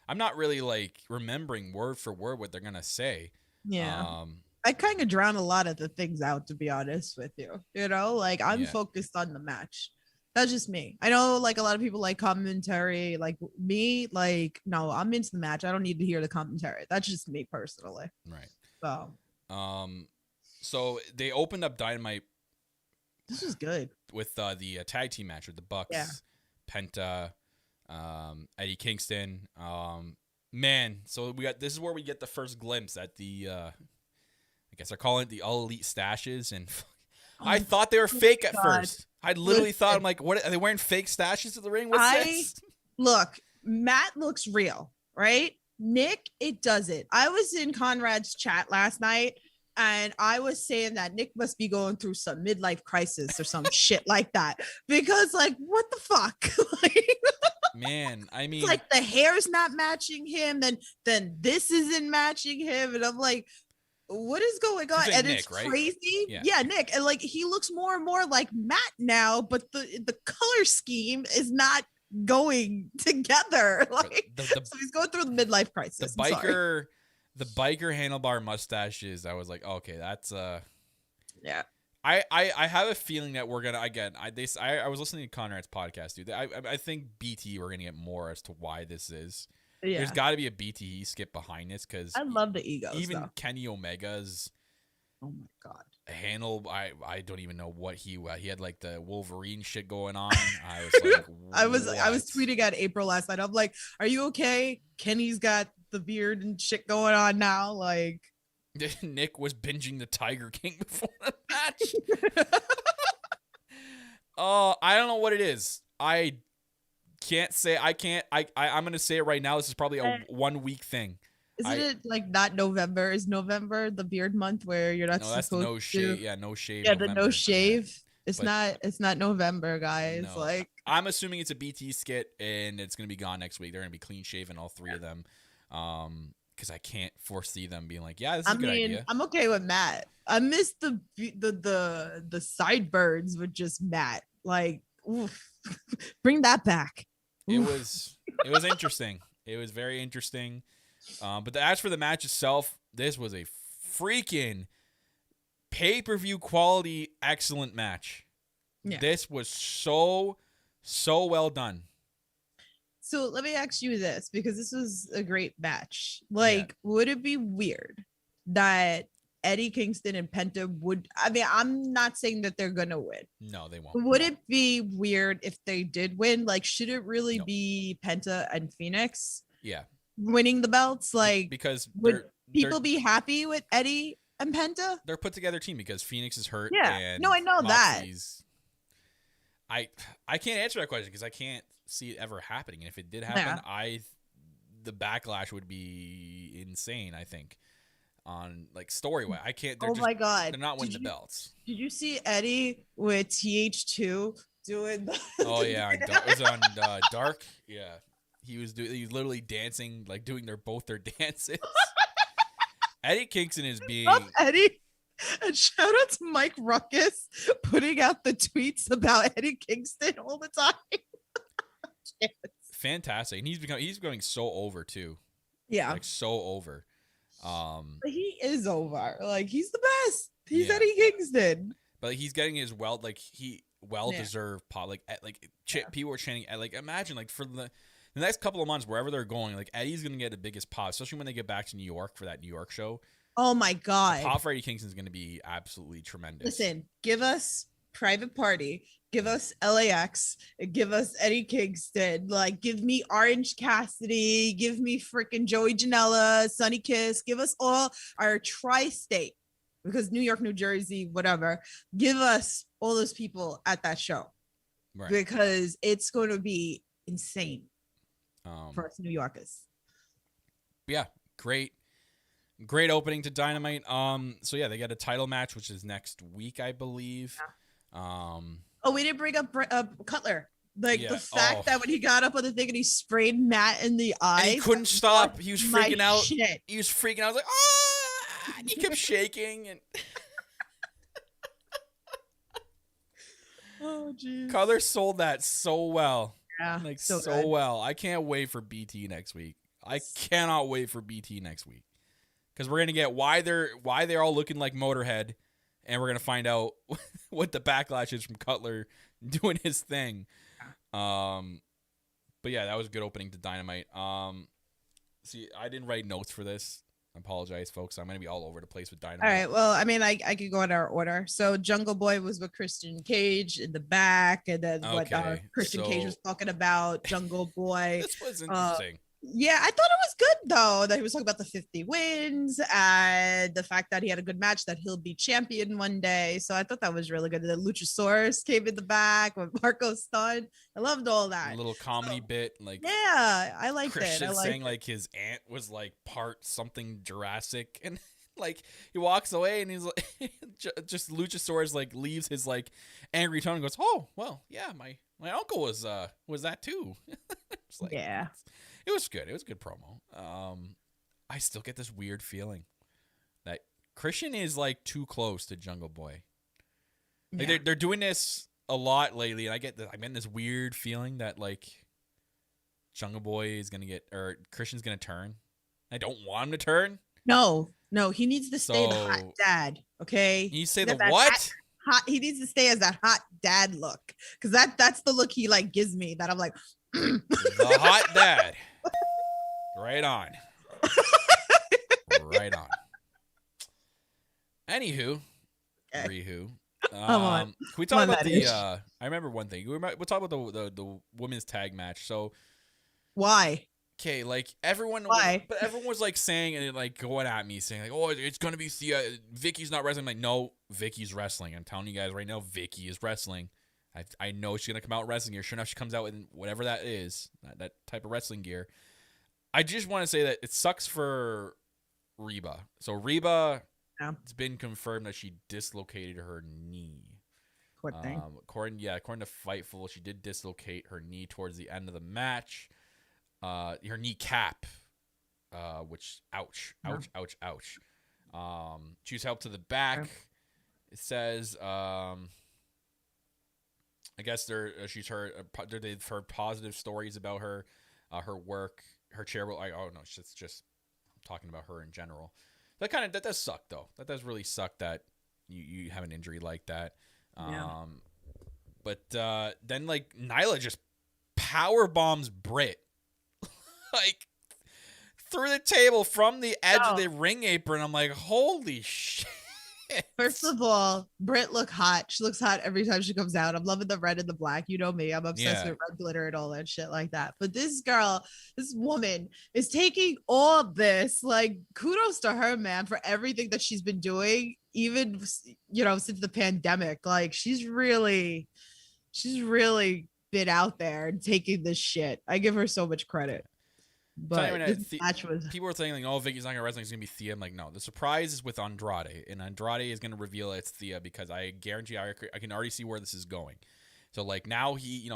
I'm not really remembering word for word what they're gonna say. Yeah, I kind of drown a lot of the things out, to be honest with you. I'm focused on the match. That's just me. I know a lot of people like commentary. Like me, no, I'm into the match. I don't need to hear the commentary. That's just me personally. Right. So they opened up Dynamite. This is good. With the tag team match with the Bucks, Penta, Eddie Kingston. Man, so this is where we get the first glimpse at the I guess they're calling it the All Elite Stashes, and I thought they were fake at first. I literally thought, I'm like, what are they wearing fake stashes to the ring? What's this? Look, Matt looks real, right? Nick, it doesn't. I was in Conrad's chat last night. And I was saying that Nick must be going through some midlife crisis or some shit like that. Because, what the fuck? Man, I mean, it's the hair's not matching him, then this isn't matching him. And I'm like, what is going on? And Nick, it's crazy. Right? Yeah, Nick. And he looks more and more like Matt now, but the color scheme is not going together. So he's going through the midlife crisis. The biker handlebar mustaches, I was like, okay, that's yeah. I have a feeling that we're gonna I was listening to Conrad's podcast, dude. I think BT we're gonna get more as to why this is. Yeah. There's got to be a BTE skip behind this because I love the egos. Even Kenny Omega's oh my god handle, I don't even know what he had the Wolverine shit going on. I was like, I was tweeting at April last night. I'm like, are you okay? Kenny's got the beard and shit going on now. Nick was binging the Tiger King before the match. I don't know what it is. I can't say. I'm gonna say it right now. This is probably a 1 week thing. Isn't it not November? Is November the beard month where you're not supposed to? No shave. Yeah, no shave. Yeah, November. The no shave. It's not November, guys. No. I'm assuming it's a BT skit and it's gonna be gone next week. They're gonna be clean shaven, all three of them. Because I can't foresee them being like, yeah, this is a good idea. I'm okay with Matt. I miss the sideburns with just Matt. Oof. Bring that back. It was interesting. It was very interesting. But as for the match itself, this was a freaking pay-per-view quality excellent match. Yeah. This was so well done. So let me ask you this, because this was a great match. Like, would it be weird that Eddie Kingston and Penta would? I mean, I'm not saying that they're gonna win. No, they won't. Would it be weird if they did win? Like, should it really be Penta and Phoenix winning the belts? Like, because would people be happy with Eddie and Penta? They're put together team because Phoenix is hurt. Yeah. And No, I know that. I can't answer that question because I can't see it ever happening. And if it did happen, the backlash would be insane, I think. On like story wise, I can't. My god, they're not winning the belts. Did you see Eddie with TH2 doing the? Oh yeah, it was on Dark. Yeah, he was literally dancing, like doing both their dances. Eddie Kingston is being Eddie. And shout out to Mike Ruckus putting out the tweets about Eddie Kingston all the time. fantastic, and he's becoming so over too. Yeah, like so over. He is over. Like, he's the best. He's Eddie Kingston. But he's getting his well-deserved pop. People were chanting. Like, imagine like for the next couple of months, wherever they're going, like Eddie's gonna get the biggest pop, especially when they get back to New York for that New York show. Oh my god, the pop for Eddie Kingston is gonna be absolutely tremendous. Listen, give us Private Party, give us LAX, give us Eddie Kingston, like give me Orange Cassidy, give me freaking Joey Janela, Sonny Kiss, give us all our tri-state, because New York, New Jersey, whatever, give us all those people at that show, right? Because it's going to be insane for us New Yorkers. Yeah, great opening to Dynamite. So yeah, they got a title match, which is next week, I believe. We didn't bring up Cutler. Like the fact that when he got up on the thing and he sprayed Matt in the eye, and he couldn't stop. He was freaking out. Shit. He was freaking out. I was like, ah! He kept shaking and. Oh jeez. Cutler sold that so well. Yeah, like so well. I can't wait for BT next week. I cannot wait for BT next week. Because we're gonna get why they're all looking like Motorhead, and we're gonna find out what the backlash is from Cutler doing his thing. But yeah, that was a good opening to Dynamite. See, I didn't write notes for this. I apologize, folks. I'm gonna be all over the place with Dynamite. All right. Well, I mean, I could go in our order. So Jungle Boy was with Christian Cage in the back, and then what Christian Cage was talking about Jungle Boy. This was interesting. Yeah, I thought it was good though that he was talking about the 50 wins and the fact that he had a good match, that he'll be champion one day. So I thought that was really good. The Luchasaurus came in the back with Marco Stunt. I loved all that. A little comedy bit, like I liked Christian it. saying like his aunt was like part something Jurassic, and like he walks away and he's like, just Luchasaurus like leaves his like angry tone and goes, "Oh well, yeah, my uncle was that too." It's like, yeah. It was good. It was a good promo. I still get this weird feeling that Christian is like too close to Jungle Boy. Like they're doing this a lot lately, and I'm getting this weird feeling that like Jungle Boy is Christian's gonna turn. I don't want him to turn. No, he needs to stay the hot dad. Okay. You say the what? He needs to stay as that hot dad look, because that's the look he like gives me. That I'm like the hot dad. Right on. Right on. Anywho, Rihu. Can we talk about I remember one thing. We'll talk about the women's tag match. So why? Okay, like everyone was like saying and like going at me saying like, oh, it's gonna be Vicky's not wrestling. I'm like, no, Vicky's wrestling. I'm telling you guys right now, Vicky is wrestling. I know she's gonna come out wrestling gear. Sure enough, she comes out with whatever that is, that type of wrestling gear. I just want to say that it sucks for Reba. So Reba, it's been confirmed that she dislocated her knee. Poor thing. According to Fightful, she did dislocate her knee towards the end of the match. Her kneecap, which ouch. She was helped to the back. It says, I guess they've heard positive stories about her work, her chair. It's just talking about her in general. That does suck though. That does really suck that you have an injury like that. Yeah. But then like Nyla just power bombs Britt like through the table from the edge of the ring apron. I'm like, holy shit. First of all, Britt look hot. She looks hot every time she comes out. I'm loving the red and the black. You know me. I'm obsessed with red glitter and all that shit like that. But this girl, this woman is taking all this. Like, kudos to her, man, for everything that she's been doing, even, you know, since the pandemic. Like, she's really been out there and taking this shit. I give her so much credit. But this match was... People were saying, like, oh, Vicky's not going to wrestle. It's going to be Thea. I'm like, no. The surprise is with Andrade. And Andrade is going to reveal it's Thea because I guarantee I can already see where this is going. So, like, now he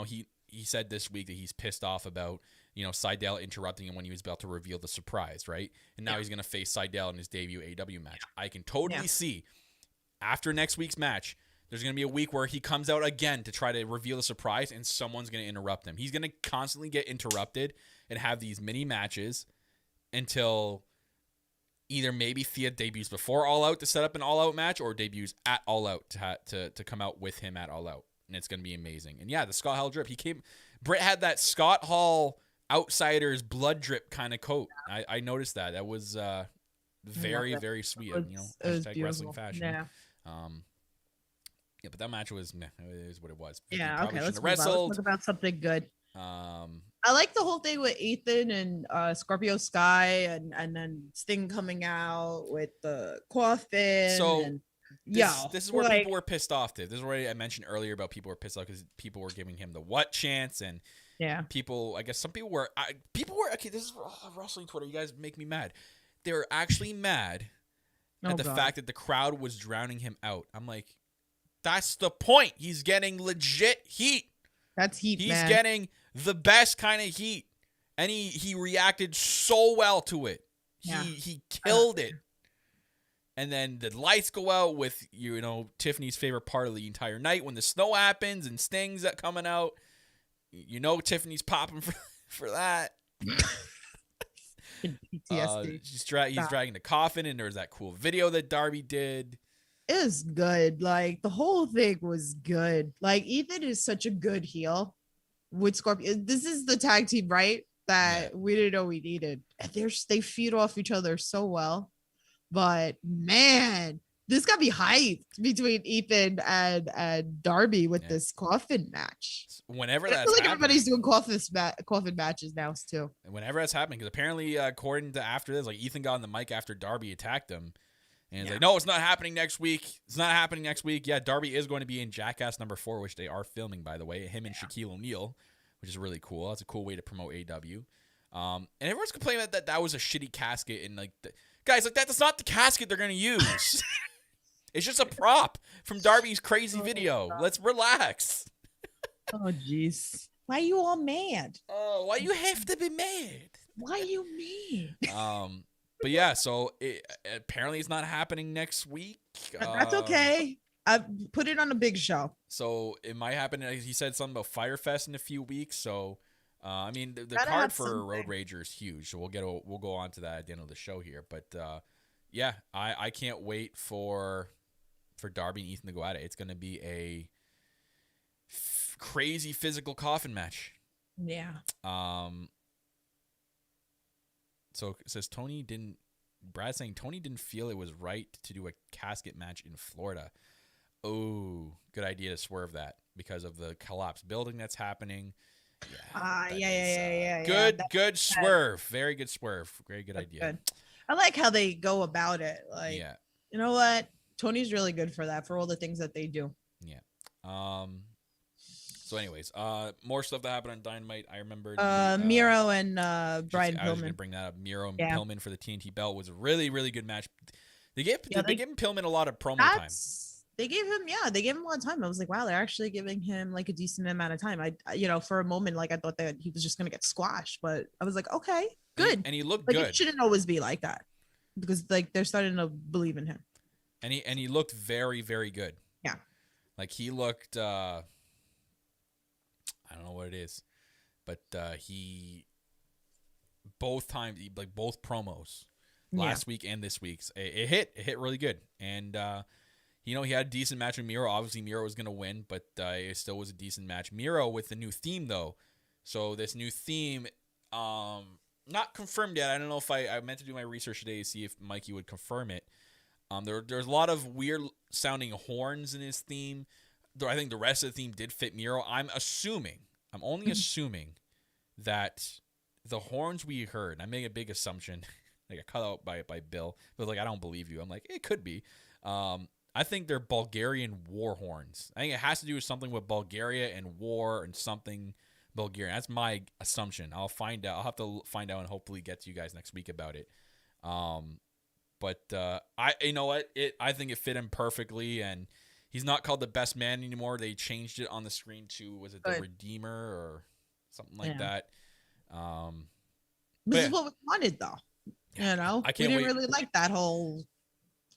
said this week that he's pissed off about, you know, Seidel interrupting him when he was about to reveal the surprise, right? And now he's going to face Seidel in his debut AEW match. I can totally see after next week's match, there's going to be a week where he comes out again to try to reveal the surprise and someone's going to interrupt him. He's going to constantly get interrupted and have these mini matches until either maybe Thea debuts before All Out to set up an All Out match or debuts at All Out to come out with him at All Out. And it's going to be amazing. And yeah, the Scott Hall drip. Britt had that Scott Hall Outsiders blood drip kind of coat. I noticed that. That was very, very sweet. You know, hashtag wrestling fashion. Yeah. Yeah, but that match was meh. It is what it was. Yeah, okay. Let's talk about something good. I like the whole thing with Ethan and Scorpio Sky and then Sting coming out with the coffin. So this is where people were pissed off. This is where I mentioned earlier about people were pissed off because people were giving him the what chance and people. I guess some people were okay. This is wrestling Twitter. You guys make me mad. They were actually mad at the fact that the crowd was drowning him out. I'm like, that's the point. He's getting legit heat. That's heat, He's man. getting the best kind of heat. And he reacted so well to it. Yeah. He killed it. And then the lights go out with, you know, Tiffany's favorite part of the entire night when the snow happens and Sting's coming out. You know Tiffany's popping for that. PTSD. He's dragging the coffin, and there's that cool video that Darby did. It was good. Like, the whole thing was good. Like, Ethan is such a good heel with Scorpio. This is the tag team, right? That we didn't know we needed. And they feed off each other so well. But man, this got me hyped between Ethan and Darby with this coffin match. Whenever I feel like everybody's doing coffin matches now too. And whenever that's happening, because apparently, according to after this, like Ethan got on the mic after Darby attacked him. And he's like, no, it's not happening next week. It's not happening next week. Yeah, Darby is going to be in Jackass #4, which they are filming, by the way. Him and Shaquille O'Neal, which is really cool. That's a cool way to promote AEW. And everyone's complaining that was a shitty casket. And, like, guys, like, that's not the casket they're going to use. It's just a prop from Darby's crazy video. Let's relax. Oh, jeez. Why are you all mad? Oh, why you have to be mad? Why are you mad? But yeah, so apparently it's not happening next week. That's okay. I put it on a big show. So it might happen. He said something about Firefest in a few weeks. So, I mean, the card for Road Rager is huge. So we'll go on to that at the end of the show here. But yeah, I can't wait for Darby and Ethan to go at it. It's going to be a crazy physical coffin match. Yeah. So it says Brad's saying Tony didn't feel it was right to do a casket match in Florida. Oh, good idea to swerve that because of the collapsed building that's happening. Yeah. Good swerve. Very good swerve. Very good idea. Good. I like how they go about it. Like, you know what? Tony's really good for that, for all the things that they do. Yeah. So anyways, more stuff that happened on Dynamite. I remember Miro and Brian Pillman. I was going to Pillman. bring that up. Miro and Pillman for the TNT belt was a really, really good match. They gave Pillman a lot of promo time. They gave him a lot of time. I was like, wow, they're actually giving him like a decent amount of time. I for a moment, like I thought that he was just going to get squashed, but I was like, okay, good. And he looked like, good. It shouldn't always be like that because like they're starting to believe in him. And he looked very, very good. Yeah. Like he looked, I don't know what it is, but both times, like both promos last week and this week's, it hit really good. And he had a decent match with Miro. Obviously, Miro was going to win, but it still was a decent match. Miro with the new theme, though. So this new theme, not confirmed yet. I don't know if I meant to do my research today to see if Mikey would confirm it. There's a lot of weird sounding horns in his theme. Though I think the rest of the theme did fit Miro. I'm only assuming that the horns we heard, I made a big assumption, like a cut out by Bill, but like, I don't believe you. I'm like, it could be. I think they're Bulgarian war horns. I think it has to do with something with Bulgaria and war and something Bulgarian. That's my assumption. I'll find out. I'll have to find out and hopefully get to you guys next week about it. But you know what? I think it fit him perfectly, and he's not called the best man anymore. They changed it on the screen to, was it the Redeemer or something like that? This is what we wanted, though. I we can't didn't wait. really like that whole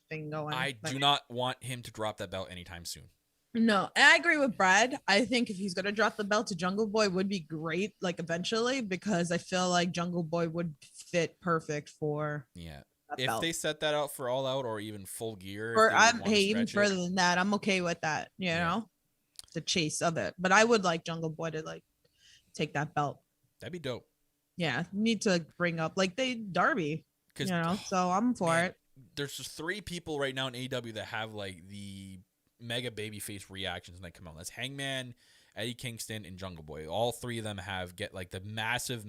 thing going. I do not want him to drop that belt anytime soon. No, and I agree with Brad. I think if he's gonna drop the belt to Jungle Boy, would be great, like eventually, because I feel like Jungle Boy would fit perfect for If belt. they set that out for All Out or even Full Gear, Or even further than that, I'm okay with that. The chase of it. But I would like Jungle Boy to like take that belt. that'd be dope. Yeah, need to bring up like Darby. So I'm for it. There's just 3 people right now in AEW that have like the mega babyface reactions when they come out. That's Hangman, Eddie Kingston, and Jungle Boy. All 3 of them get like the massive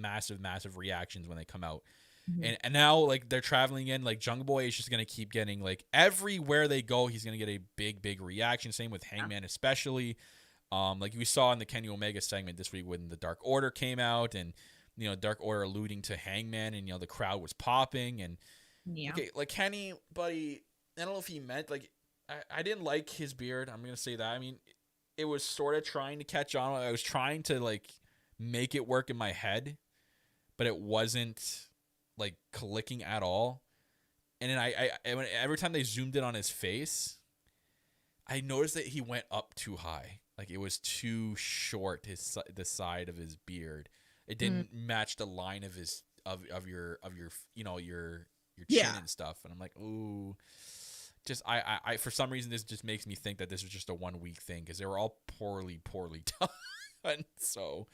reactions when they come out. Mm-hmm. And now like they're traveling in, like Jungle Boy is just gonna keep getting, like, everywhere they go, he's gonna get a big reaction. Same with Hangman, especially. Like we saw in the Kenny Omega segment this week when the Dark Order came out, and Dark Order alluding to Hangman, and the crowd was popping. And okay, like Kenny, buddy, I don't know if he meant, like, I didn't like his beard. I'm gonna say that. I mean, it was sort of trying to catch on. I was trying to like make it work in my head, but it wasn't like clicking at all. And then every time they zoomed in on his face, I noticed that he went up too high. Like it was too short. The side of his beard, it didn't match the line of his of your your chin and stuff. And I'm like, ooh. Just I for some reason this just makes me think that this was just a 1 week thing, because they were all poorly done. So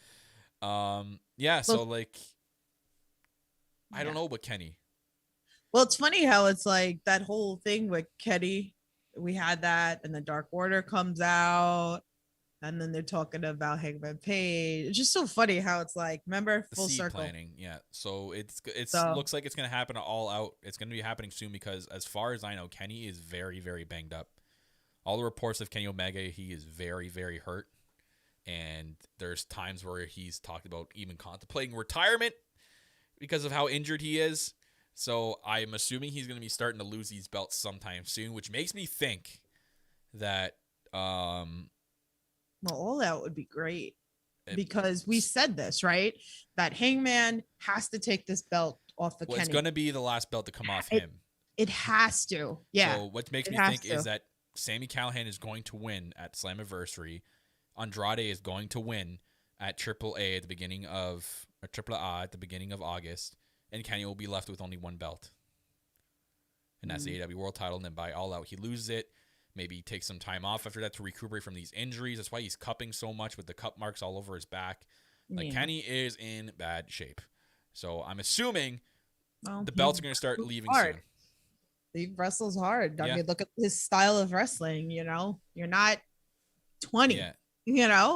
so like I don't know about Kenny. Well, it's funny how it's like that whole thing with Kenny. We had that, and the Dark Order comes out, and then they're talking about Hangman Page. It's just so funny how it's like, remember, full seed circle planning. Yeah, so it's looks like it's gonna happen All Out. It's gonna be happening soon, because as far as I know, Kenny is very banged up. All the reports of Kenny Omega, he is very hurt, and there's times where he's talked about even contemplating retirement because of how injured he is. So I'm assuming he's gonna be starting to lose these belts sometime soon, which makes me think that well, All Out would be great, because we said this, right? That Hangman has to take this belt off the Kenny. It's going to be the last belt to come off him. It has to. Yeah. So what makes me think is that Sami Callihan is going to win at Slammiversary. Andrade is going to win at AAA at the beginning of, or AAA at the beginning of August. And Kenny will be left with only 1 belt. And that's the AEW World title. And then by All Out, he loses it. Maybe he takes some time off after that to recuperate from these injuries. That's why he's cupping so much with the cup marks all over his back. Like, Kenny is in bad shape. So I'm assuming the belts are going to start leaving soon. He wrestles hard. I mean, look at his style of wrestling, You're not 20,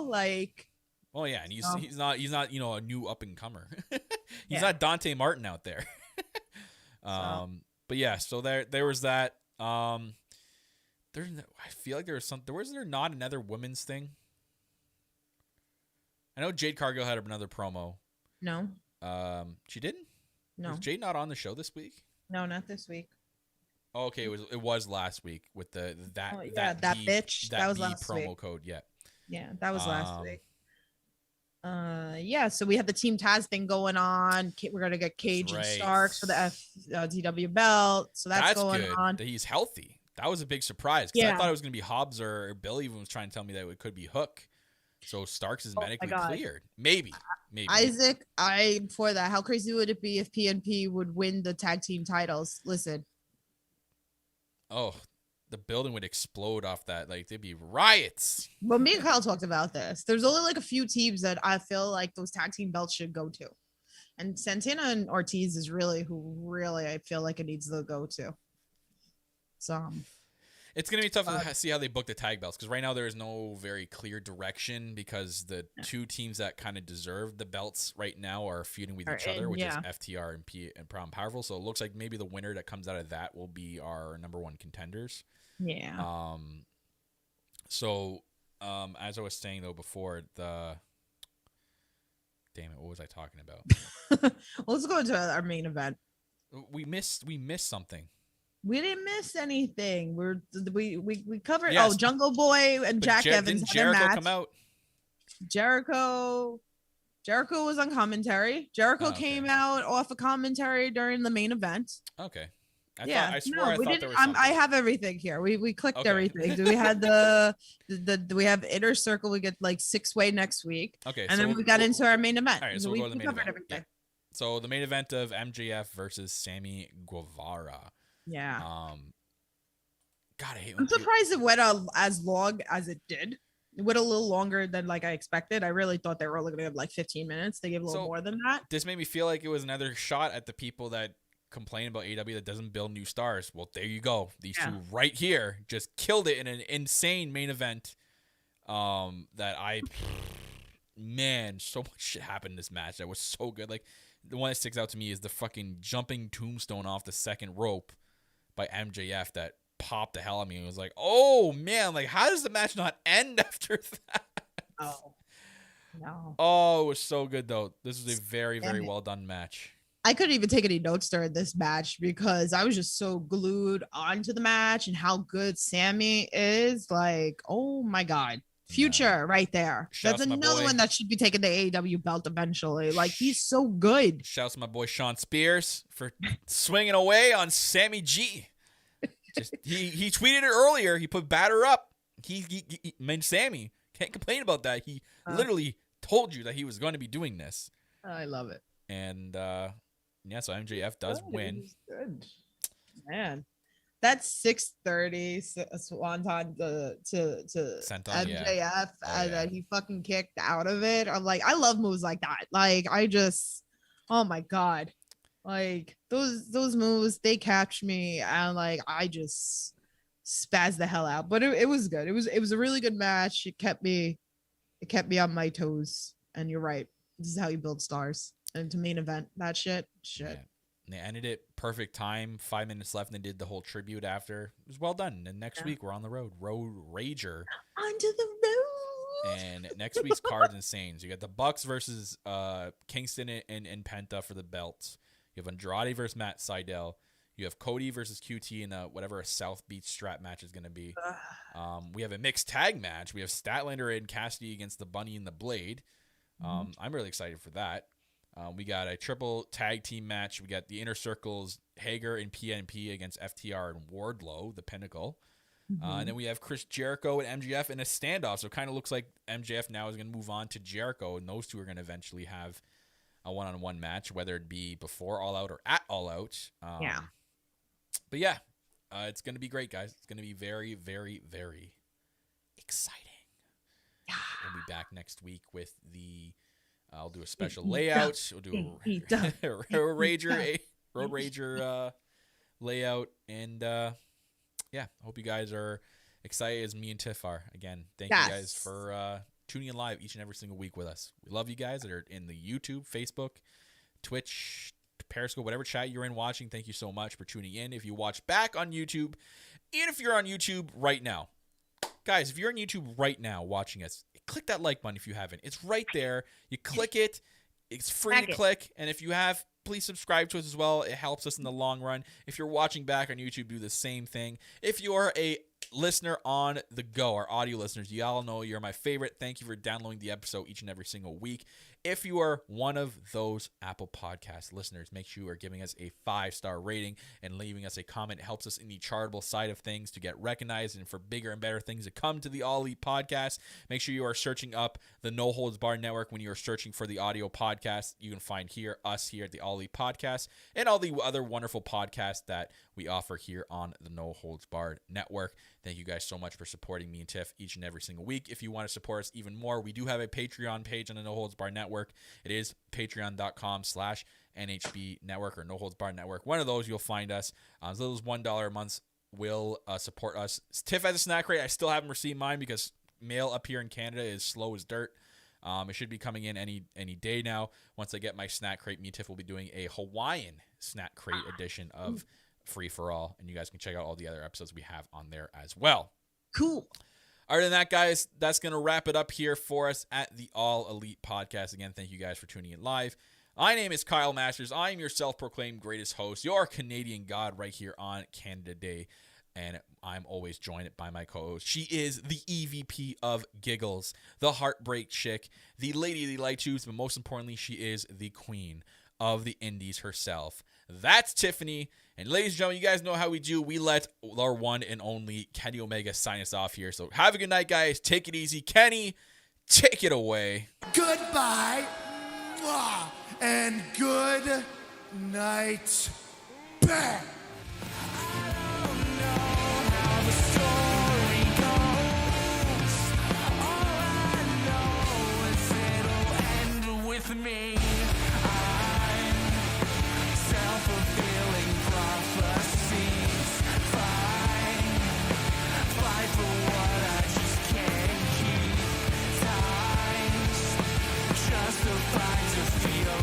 like. Oh, yeah, and he's not a new up-and-comer. He's not Dante Martin out there. But yeah, so there was that. I feel like was there not another women's thing? I know Jade Cargill had another promo. No. She didn't? No. Was Jade not on the show this week? No, not this week. Oh, okay, it was last week with that bitch. That was last promo week. code, yeah. Yeah, that was last week. So we have the Team Taz thing going on. We're gonna get Cage and Starks for the FTW belt. So that's going good on. That he's healthy. That was a big surprise, because I thought it was gonna be Hobbs, or Billy even was trying to tell me that it could be Hook. So Starks is medically cleared. Maybe. Isaac, I'm for that. How crazy would it be if PNP would win the tag team titles? Listen. Oh, the building would explode off that. Like, there'd be riots. Well, me and Kyle talked about this. There's only like a few teams that I feel like those tag team belts should go to. And Santana and Ortiz is really who really I feel like it needs to go to. So it's going to be tough to see how they book the tag belts, because right now there is no very clear direction, because the two teams that kind of deserve the belts right now are feuding with each other, which is FTR and Proud and Powerful. So it looks like maybe the winner that comes out of that will be our number one contenders. Yeah. So as I was saying though before, damn it, what was I talking about? Well, let's go into our main event. We missed something. We didn't miss anything. We covered. Yes. Oh, Jungle Boy and Jack Evans didn't had their Jericho match. come out? Jericho was on commentary. Jericho came out off a commentary during the main event. Okay. I we thought didn't. there was something. I have everything here. We clicked Okay. everything. We had we have Inner Circle. We get like 6-way next week. Okay. And then we got into our main event. All right, so we we'll go to the main covered event. everything. Yeah. So the main event of MJF versus Sammy Guevara. Yeah. God, I hate I'm surprised it went as long as it did. It went a little longer than like I expected. I really thought they were only going to have like 15 minutes. They gave a little more than that. This made me feel like it was another shot at the people that complain about AEW that doesn't build new stars. Well, there you go. These two right here just killed it in an insane main event. Man, so much shit happened in this match that was so good. Like, the one that sticks out to me is the fucking jumping tombstone off the second rope by MJF that popped the hell out of me. It was like, oh man, like, how does the match not end after that? Oh, no. Oh, it was so good though. This was a very, very well done match. I couldn't even take any notes during this match because I was just so glued onto the match and how good Sammy is. Like, oh my God. Future right there. Shouts That's to my another boy. one that should be taking the AEW belt eventually. Like, he's so good. Shouts to my boy Sean Spears for swinging away on Sammy G. Just he tweeted it earlier. He put batter up. He man, Sammy can't complain about that. He literally told you that he was going to be doing this. I love it. And so MJF does win. Good. Man, that's 6:30 swanton to Senton, MJF and then he fucking kicked out of it. I'm like, I love moves like that. Like, oh my God, like those moves, they catch me and like I just spaz the hell out. But it was good. It was a really good match. It kept me on my toes. And you're right. This is how you build stars. And to main event that shit. Yeah. And they ended it perfect time. 5 minutes left, and they did the whole tribute after. It was well done. And next week we're on the road. Road Rager. Onto the road. And next week's card's insane. So you got the Bucks versus Kingston and Penta for the belts. You have Andrade versus Matt Sydal. You have Cody versus QT in whatever a South Beach strap match is going to be. We have a mixed tag match. We have Statlander and Cassidy against the Bunny and the Blade. I'm really excited for that. We got a triple tag team match. We got the Inner Circles, Hager and PNP against FTR and Wardlow, the Pinnacle. And then we have Chris Jericho and MJF in a standoff. So it kind of looks like MJF now is going to move on to Jericho, and those two are going to eventually have a one-on-one match, whether it be before All Out or at All Out. But yeah, it's going to be great, guys. It's going to be very, very, very exciting. We'll be back next week with I'll do a special layout. We'll do a Road Rager layout. And I hope you guys are excited as me and Tiff are. Again, thank you guys for tuning in live each and every single week with us. We love you guys that are in the YouTube, Facebook, Twitch, Periscope, whatever chat you're in watching. Thank you so much for tuning in. If you watch back on YouTube, and if you're on YouTube right now, guys, if you're on YouTube right now watching us, click that like button if you haven't. It's right there. You click it. It's free to click. And if you have, please subscribe to us as well. It helps us in the long run. If you're watching back on YouTube, do the same thing. If you're a listener on the go, our audio listeners, you all know you're my favorite. Thank you for downloading the episode each and every single week. if you are one of those Apple Podcast listeners, make sure you are giving us a 5-star rating and leaving us a comment. It helps us in the chartable side of things to get recognized and for bigger and better things to come to the All Elite Podcast. Make sure you are searching up the No Holds Barred Network when you are searching for the audio podcast. You can find us here at the All Elite Podcast and all the other wonderful podcasts that we offer here on the No Holds Barred Network. Thank you guys so much for supporting me and Tiff each and every single week. If you want to support us even more, we do have a Patreon page on the No Holds Barred Network. It is patreon.com/NHB Network or No Holds Barred Network. One of those you'll find us. As little as $1 a month will support us. Tiff has a snack crate. I still haven't received mine because mail up here in Canada is slow as dirt. It should be coming in any day now. Once I get my snack crate, me and Tiff will be doing a Hawaiian snack crate edition of Free for All, and you guys can check out all the other episodes we have on there as well. Cool. Other than that, guys, that's going to wrap it up here for us at the All Elite Podcast. Again, thank you guys for tuning in live. My name is Kyle Masters. I am your self-proclaimed greatest host, your Canadian god right here on Canada Day, and I'm always joined by my co-host. She is the EVP of Giggles, the Heartbreak Chick, the Lady of the Light Tubes, but most importantly, she is the Queen of the Indies herself. That's Tiffany. And ladies and gentlemen, you guys know how we do. We let our one and only Kenny Omega sign us off here. So have a good night, guys. Take it easy. Kenny, take it away. Goodbye. And good night. Bang. With me, I'm self-fulfilling prophecies. Fight for what I just can't keep. Times justified to feel